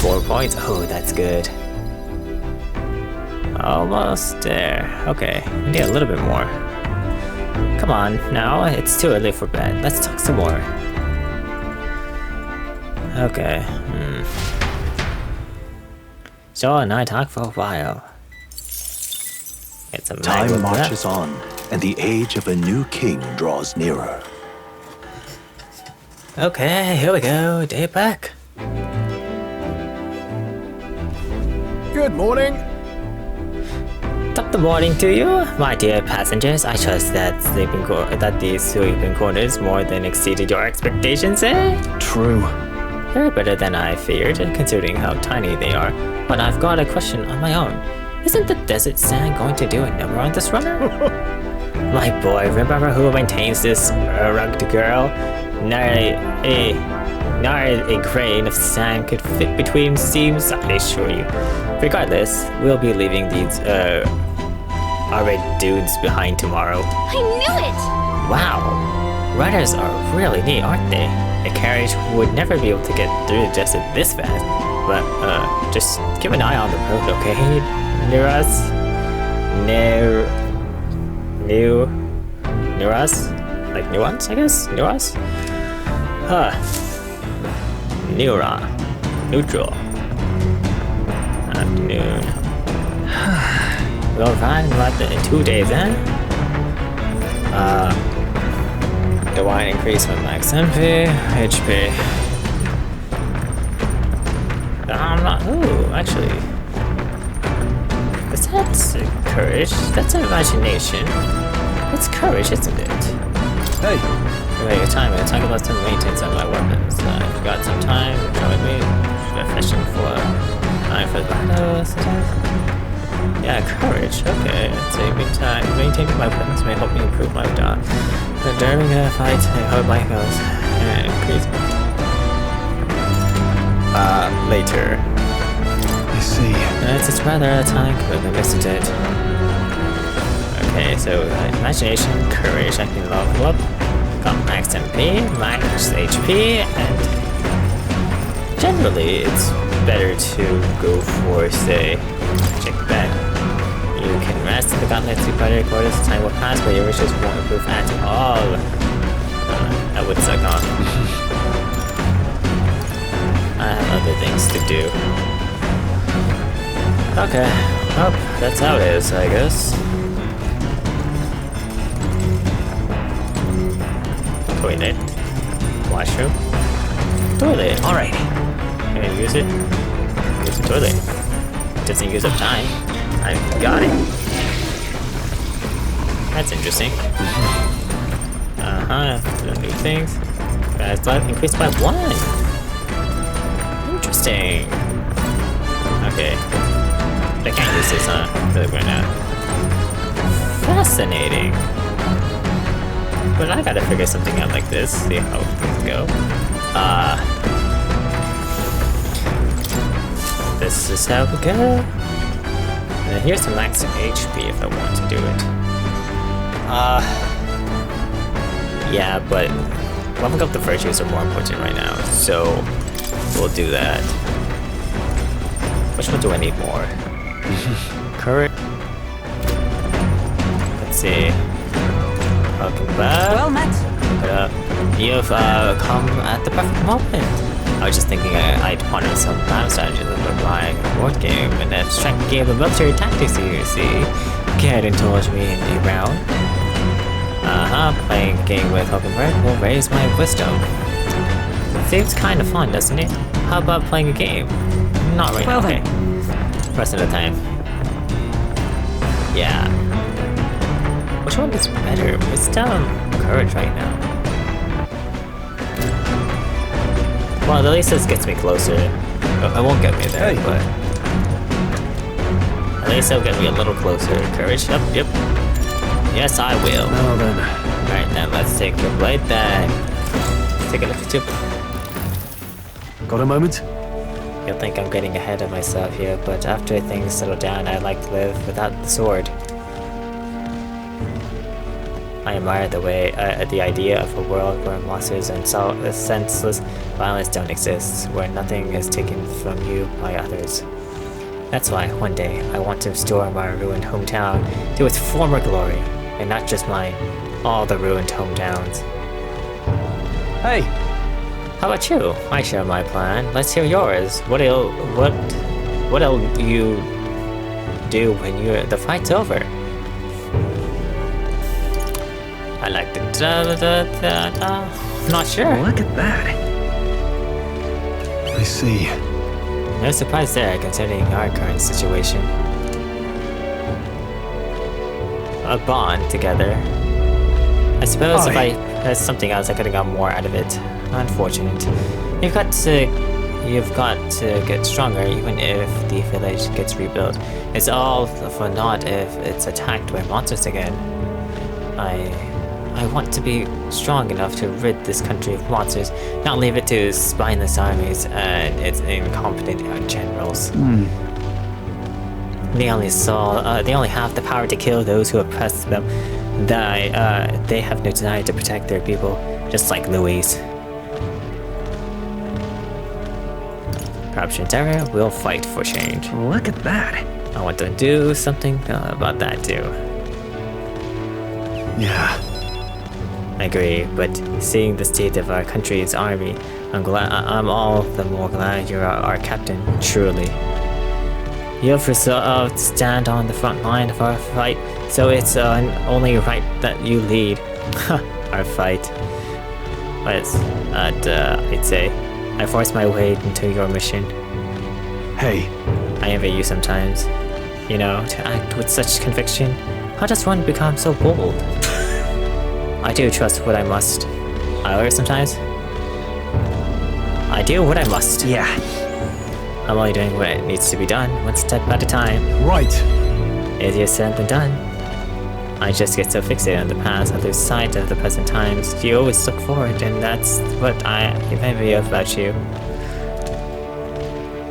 4 points. Oh, that's good. Almost there. Okay, we need a little bit more. Come on, now. It's too early for bed. Let's talk some more. Okay. Joel and I talked for a while. Get some Time marches on, and the age of a new king draws nearer. Okay, here we go. Day back. good morning. Top the morning to you, my dear passengers. I trust that these sleeping quarters more than exceeded your expectations, eh? True. They're better than I feared, considering how tiny they are. But I've got a question on my own. Isn't the desert sand going to do a number on this runner? My boy, remember who maintains this rugged girl? Not a grain of sand could fit between seams, I assure you. Regardless, we'll be leaving these, red dudes behind tomorrow. I knew it! Wow. Runners are really neat, aren't they? A carriage would never be able to get through the desert this fast. But, just keep an eye on the road, okay? Neuras? Neuras? Like nuance, I guess? Neuras? Neutral. Afternoon. We'll ride about in 2 days, eh? Do I increase my max MP, HP? I'm not. Ooh, actually. Is that courage? That's imagination. It's courage, isn't it? Hey. Wait, your time. I'll talk about some maintenance on my weapons. I've got some time. Join me. Fishing for time for the battle. Yeah, courage. Okay. Saving time. Maintaining my weapons may help me improve my job. But during a fight, I hope my goes and increase. Later. I see. It's rather a time commitment, isn't it? Okay, so imagination, courage, I can level up. Got max MP, max HP, and generally it's better to go for, say, check back. You can rest in the gauntlet to better quarters, time will pass, but your wishes won't improve at all. That would suck on. I have other things to do. Okay, well, that's how it is, I guess. Toilet. Washroom. Toilet. Alright. Can I use it? Use the toilet. Doesn't use up time. I got it. That's interesting. New things. Guys, life increased by 1. Interesting. Okay. I can't use this, really right now. Fascinating. But I gotta figure something out like this. See how things go. This is how we go. And here's the max HP if I want to do it. Yeah, but leveling up the virtues are more important right now, so we'll do that. Which one do I need more? Courage. Let's see. Hulkenberg. Well met. You've come at the perfect moment. I was just thinking I'd partner some battle strategies with my board game, an abstract game of military tactics, you see. Get indulge me in a round. Playing a game with Hulkenberg will raise my wisdom. Seems kind of fun, doesn't it? How about playing a game? Not right now, okay. Rest of the time. Yeah. Which one is better? Wisdom, courage right now. Well, at least this gets me closer. It won't get me there, but At least it'll get me a little closer. Courage up, yep. Yes, I will. Now then. Alright, then let's take your blade then. Let's take a look at you. Got a moment? You'll think I'm getting ahead of myself here, but after things settle down, I'd like to live without the sword. I admire the idea of a world where monsters and senseless violence don't exist, where nothing is taken from you by others. That's why, one day, I want to restore my ruined hometown to its former glory, and not just mine, all the ruined hometowns. Hey! How about you? I share my plan. Let's hear yours. What'll you do when the fight's over? I like the not sure. Look at that. I see. No surprise there, considering our current situation. A bond together. I suppose if I had something else, I could have got more out of it. Unfortunate. You've got to get stronger, even if the village gets rebuilt. It's all for naught if it's attacked by monsters again. I want to be strong enough to rid this country of monsters, not leave it to spineless armies and its incompetent generals. They only have the power to kill those who oppress them. They have no desire to protect their people, just like Louise. Corruption terror will fight for change. Look at that. I want to do something about that too. Yeah. I agree, but seeing the state of our country's army, I'm all the more glad you're our captain, truly. You've resolved to stand on the front line of our fight, so it's only right that you lead our fight. But I'd say, I force my way into your mission. Hey. I envy you sometimes. You know, to act with such conviction. How does one become so bold? I do trust what I must. However, sometimes I do what I must. Yeah. I'm only doing what needs to be done, one step at a time. Right. Easier said than done. I just get so fixated on the past, I lose sight of the present times. You always look forward, and that's what I envy about you.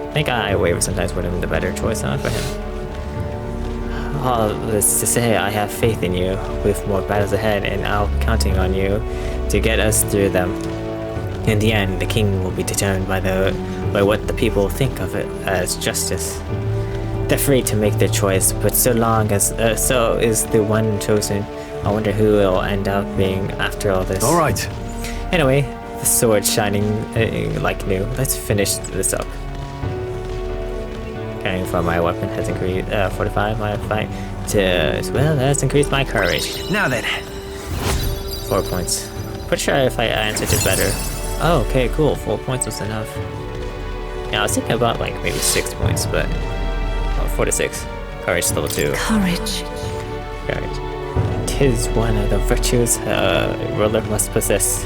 I think I waver sometimes would have been the better choice for him. All this to say, I have faith in you, with more battles ahead, and I'll be counting on you to get us through them. In the end, the king will be determined by what the people think of it as justice. They're free to make their choice, but so long as so is the one chosen. I wonder who will end up being after all this. All right. Anyway, the sword shining like new. Let's finish this up. Caring for my weapon has increased 45 my fight to as well as increased my courage. Now then. 4 points. Pretty sure if I answered it better. Oh, okay, cool. 4 points was enough. Yeah, I was thinking about like maybe 6 points, but 4 to 6. Courage level 2. Courage. Courage. 'Tis one of the virtues a ruler must possess.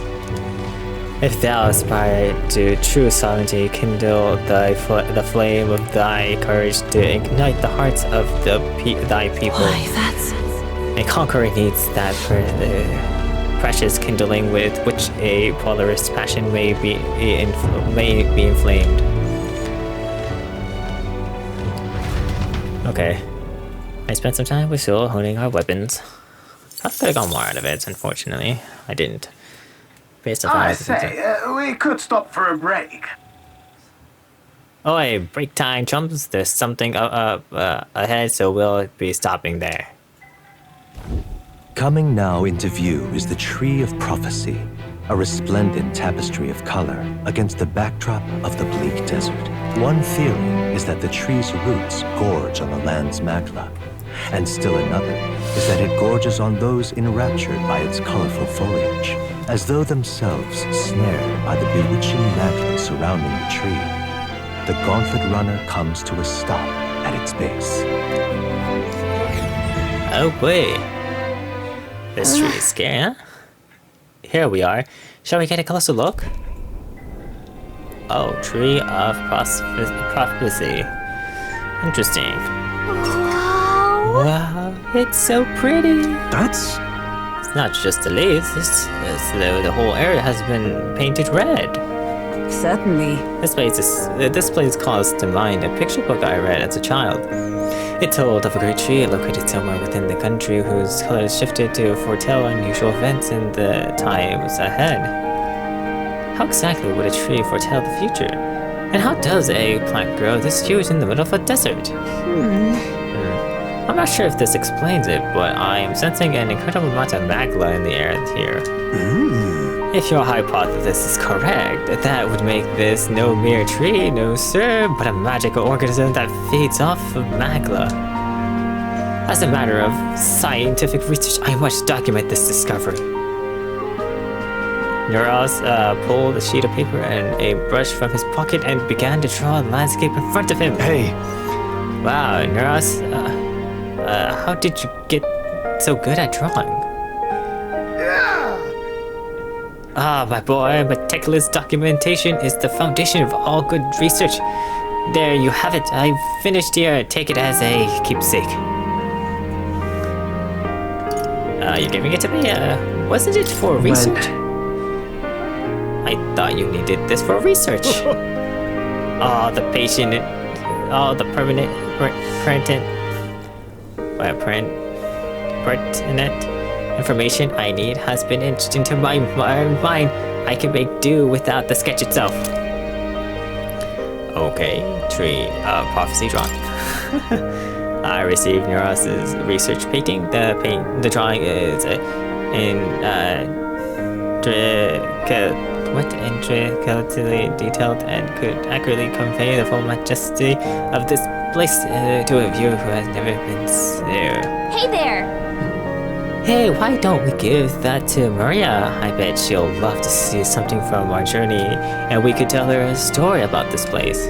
If thou aspire to true sovereignty, kindle the flame of thy courage to ignite the hearts of thy people. Why, that's... A conqueror needs that precious kindling with which a polaris passion may be inflamed. Okay. I spent some time with Syl honing our weapons. I could have got more out of it, unfortunately. I didn't. I say, we could stop for a break. Oi, break time, chumps. There's something ahead, so we'll be stopping there. Coming now into view is the Tree of Prophecy, a resplendent tapestry of color against the backdrop of the bleak desert. One theory is that the tree's roots gorge on the land's magma, and still another is that it gorges on those enraptured by its colorful foliage, as though themselves snared by the bewitching magic surrounding the tree. The gauntlet runner comes to a stop at its base. Oh boy. This tree is scary, huh? Here we are. Shall we get a closer look? Oh, Tree of Prophecy. Interesting. Wow, it's so pretty. That's... It's not just the leaves, the whole area has been painted red. Certainly. This place calls to mind a picture book I read as a child. It told of a great tree located somewhere within the country whose colors shifted to foretell unusual events in the times ahead. How exactly would a tree foretell the future? And how does a plant grow this huge in the middle of a desert? I'm not sure if this explains it, but I am sensing an incredible amount of magma in the air here. If your hypothesis is correct, that would make this no mere tree, no sir, but a magical organism that feeds off of magma. As a matter of scientific research, I must document this discovery. Neuras pulled a sheet of paper and a brush from his pocket and began to draw a landscape in front of him. Hey! Wow, Neuras, how did you get so good at drawing? Ah, my boy, meticulous documentation is the foundation of all good research. There you have it. I've finished here. Take it as a keepsake. You're giving it to me? Wasn't it for research? I thought you needed this for research. The patient, the pertinent information I need has been etched into my mind. I can make do without the sketch itself. Okay, tree prophecy drawing. I received Neuras' research painting. The drawing is intricately detailed and could accurately convey the full majesty of this place to a viewer who has never been there. Hey there! Hey, why don't we give that to Maria? I bet she'll love to see something from our journey, and we could tell her a story about this place.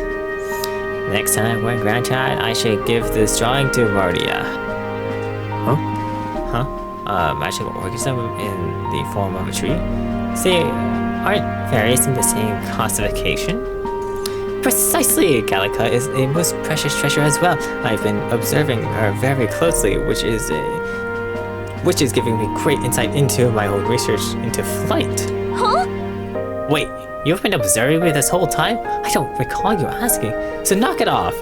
Next time we're grandchild, I should give this drawing to Martira. A magical organism in the form of a tree? See, aren't fairies in the same classification? Precisely! Calica is a most precious treasure as well. I've been observing her very closely, which is giving me great insight into my own research into flight. Huh? Wait, you've been observing me this whole time? I don't recall you asking, so knock it off.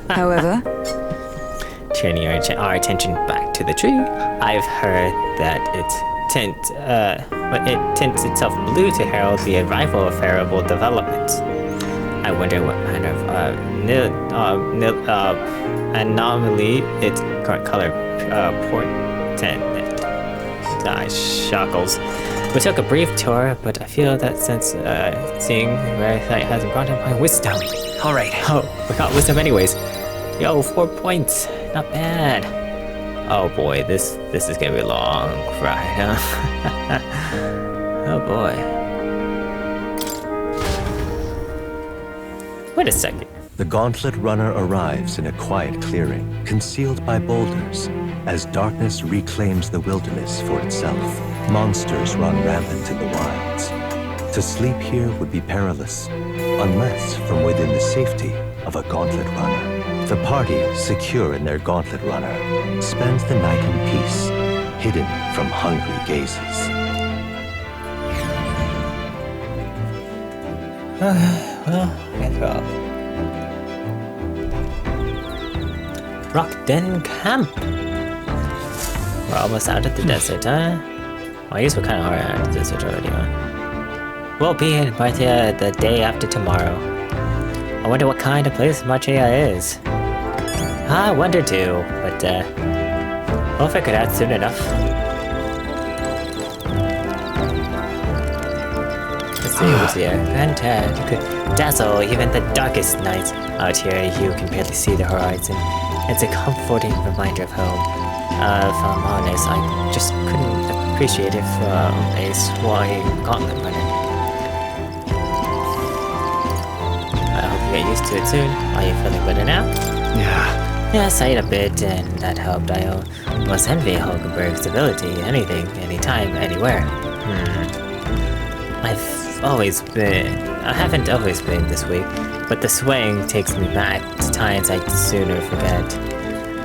However, turning our attention back to the tree, I've heard that it tints itself blue to herald the arrival of favorable developments. I wonder what manner of anomaly its current color portend. Shackles. We took a brief tour, but I feel that since seeing rare sight hasn't brought in my wisdom. Alright. Oh, we got wisdom anyways. Yo, 4 points. Not bad. Oh boy, this is gonna be a long ride, huh? Oh boy. Wait a second. The gauntlet runner arrives in a quiet clearing, concealed by boulders. As darkness reclaims the wilderness for itself, monsters run rampant in the wilds. To sleep here would be perilous, unless from within the safety of a gauntlet runner. The party, secure in their gauntlet runner, spends the night in peace, hidden from hungry gazes. Well, guess what? Rockden Camp. We're almost out of the desert, huh? Well, I guess we're kind of already out of the desert already, huh? We'll be in Martira the day after tomorrow. I wonder what kind of place Martira is. I wonder too, but we'll figure it out soon enough. Let's see what's here. Fantastic. You could dazzle even the darkest nights. Out here, you can barely see the horizon. It's a comforting reminder of home. If I'm honest, I just couldn't appreciate it from a swaying gauntlet runner. I hope you get used to it soon. Are you feeling better now? Yeah. Yes, I ate a bit, and that helped. I must envy Hulkenberg's ability. Anything, anytime, anywhere. I haven't always been this weak, but the swaying takes me back to times I'd sooner forget.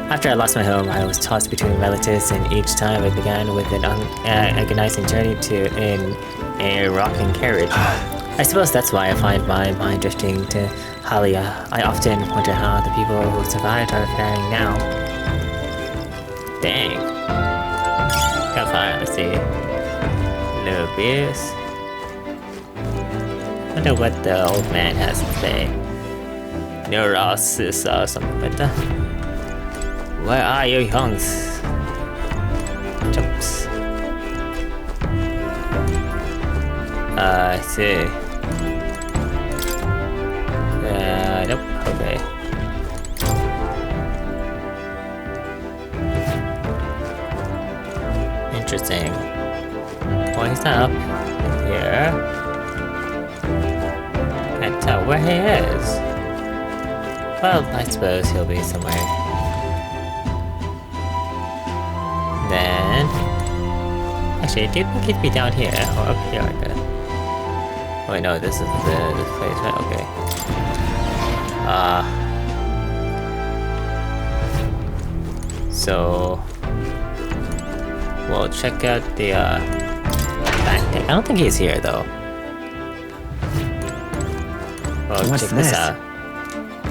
After I lost my home, I was tossed between relatives, and each time I began with an agonizing journey in a rocking carriage. I suppose that's why I find my mind drifting to Halia. I often wonder how the people who survived are faring now. Dang. Got fire, let's see. No abuse. Wonder what the old man has to say. Neuras is something like that. Where are you, youngs? Jumps. I see. Nope, okay. Interesting. Well, he's not up here. Can't tell where he is. Well, I suppose he'll be somewhere. Then... Actually, do you think he'd be down here or up here? Oh, wait, no, this is the place, right? Okay. So... We'll check out the, back deck. I don't think he's here, though. Well, What's check this? this out.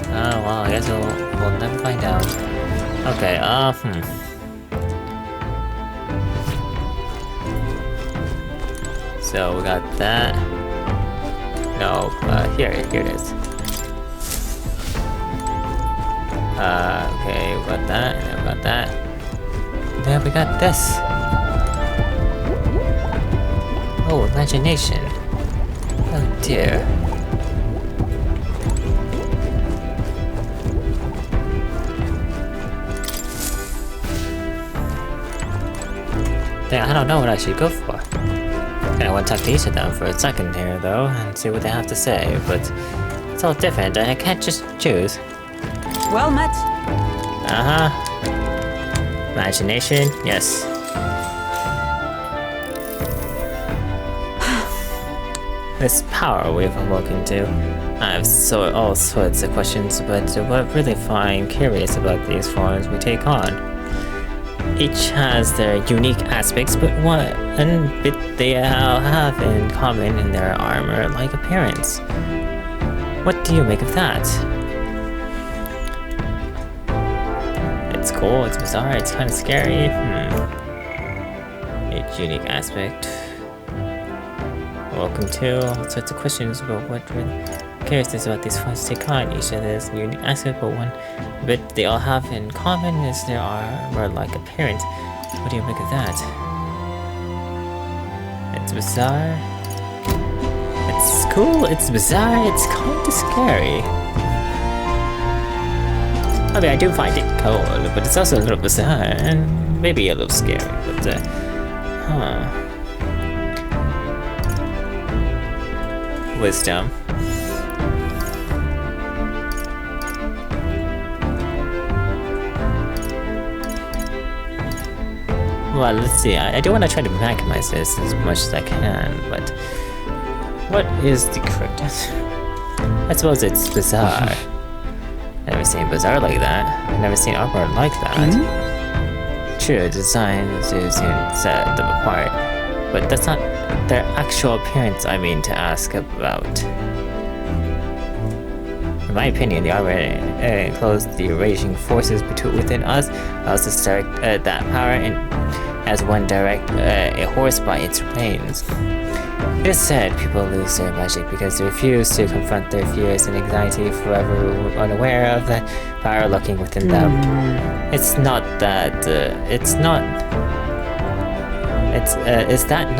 Oh, well, I guess we'll never find out. Okay, So, we got that. No, here it is. Okay, we got that, and then we got that. Then we got this. Oh, imagination. Oh dear. I don't know what I should go for. I want to talk to each of them for a second here, though, and see what they have to say, but it's all different. I can't just choose. Well met. Imagination, yes. This power we've awoken to. I have all sorts of questions, but what I really find curious about these forms we take on. Each has their unique aspects, but one bit they all have in common in their armor-like appearance. What do you make of that? It's cool, it's bizarre, it's kind of scary. Each unique aspect. Welcome to all sorts of questions about what really curious is about these forms take on. Each of this unique aspect, but one bit they all have in common is their armor-like appearance. What do you make of that? It's bizarre. It's cool, it's bizarre, it's kind of scary. I mean, I do find it cool, but it's also a little bizarre and maybe a little scary, but Wisdom. Well, let's see. I do want to try to maximize this as much as I can, but what is the correct answer? I suppose it's bizarre. Never seen bizarre like that. I've never seen armor like that. True, design is set them apart, but that's not their actual appearance I mean to ask about. In my opinion, the armor enclosed the raging forces within us, allows us to direct that power as one direct a horse by its reins. It is said people lose their magic because they refuse to confront their fears and anxiety, forever unaware of that power lurking within them. It's not that. Is that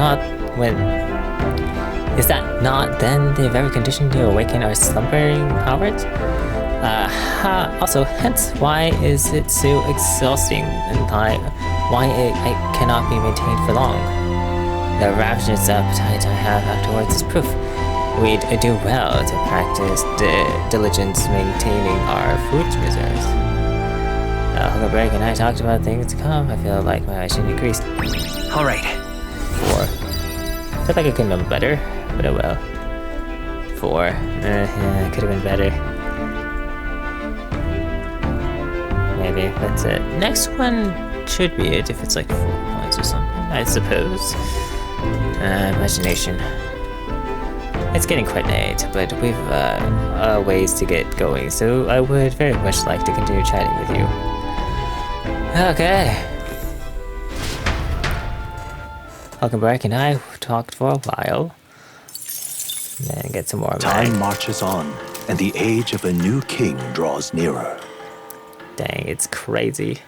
not then the very condition to awaken our slumbering powers? Also, hence, why is it so exhausting and why it cannot be maintained for long? The ravenous appetite I have afterwards is proof. We'd do well to practice diligence maintaining our food reserves. Hulkenberg and I talked about things to come. I feel like my should increase. Alright. 4. I feel like I could have done better, but oh well. 4. Yeah, it could have been better. maybe that's it. Next one should be it if it's like 4 points or something, I suppose. Imagination. It's getting quite late, but we've ways to get going, so I would very much like to continue chatting with you. Okay. Hulkenberg and I talked for a while. And get some more Time marches on, and the age of a new king draws nearer. Dang, it's crazy.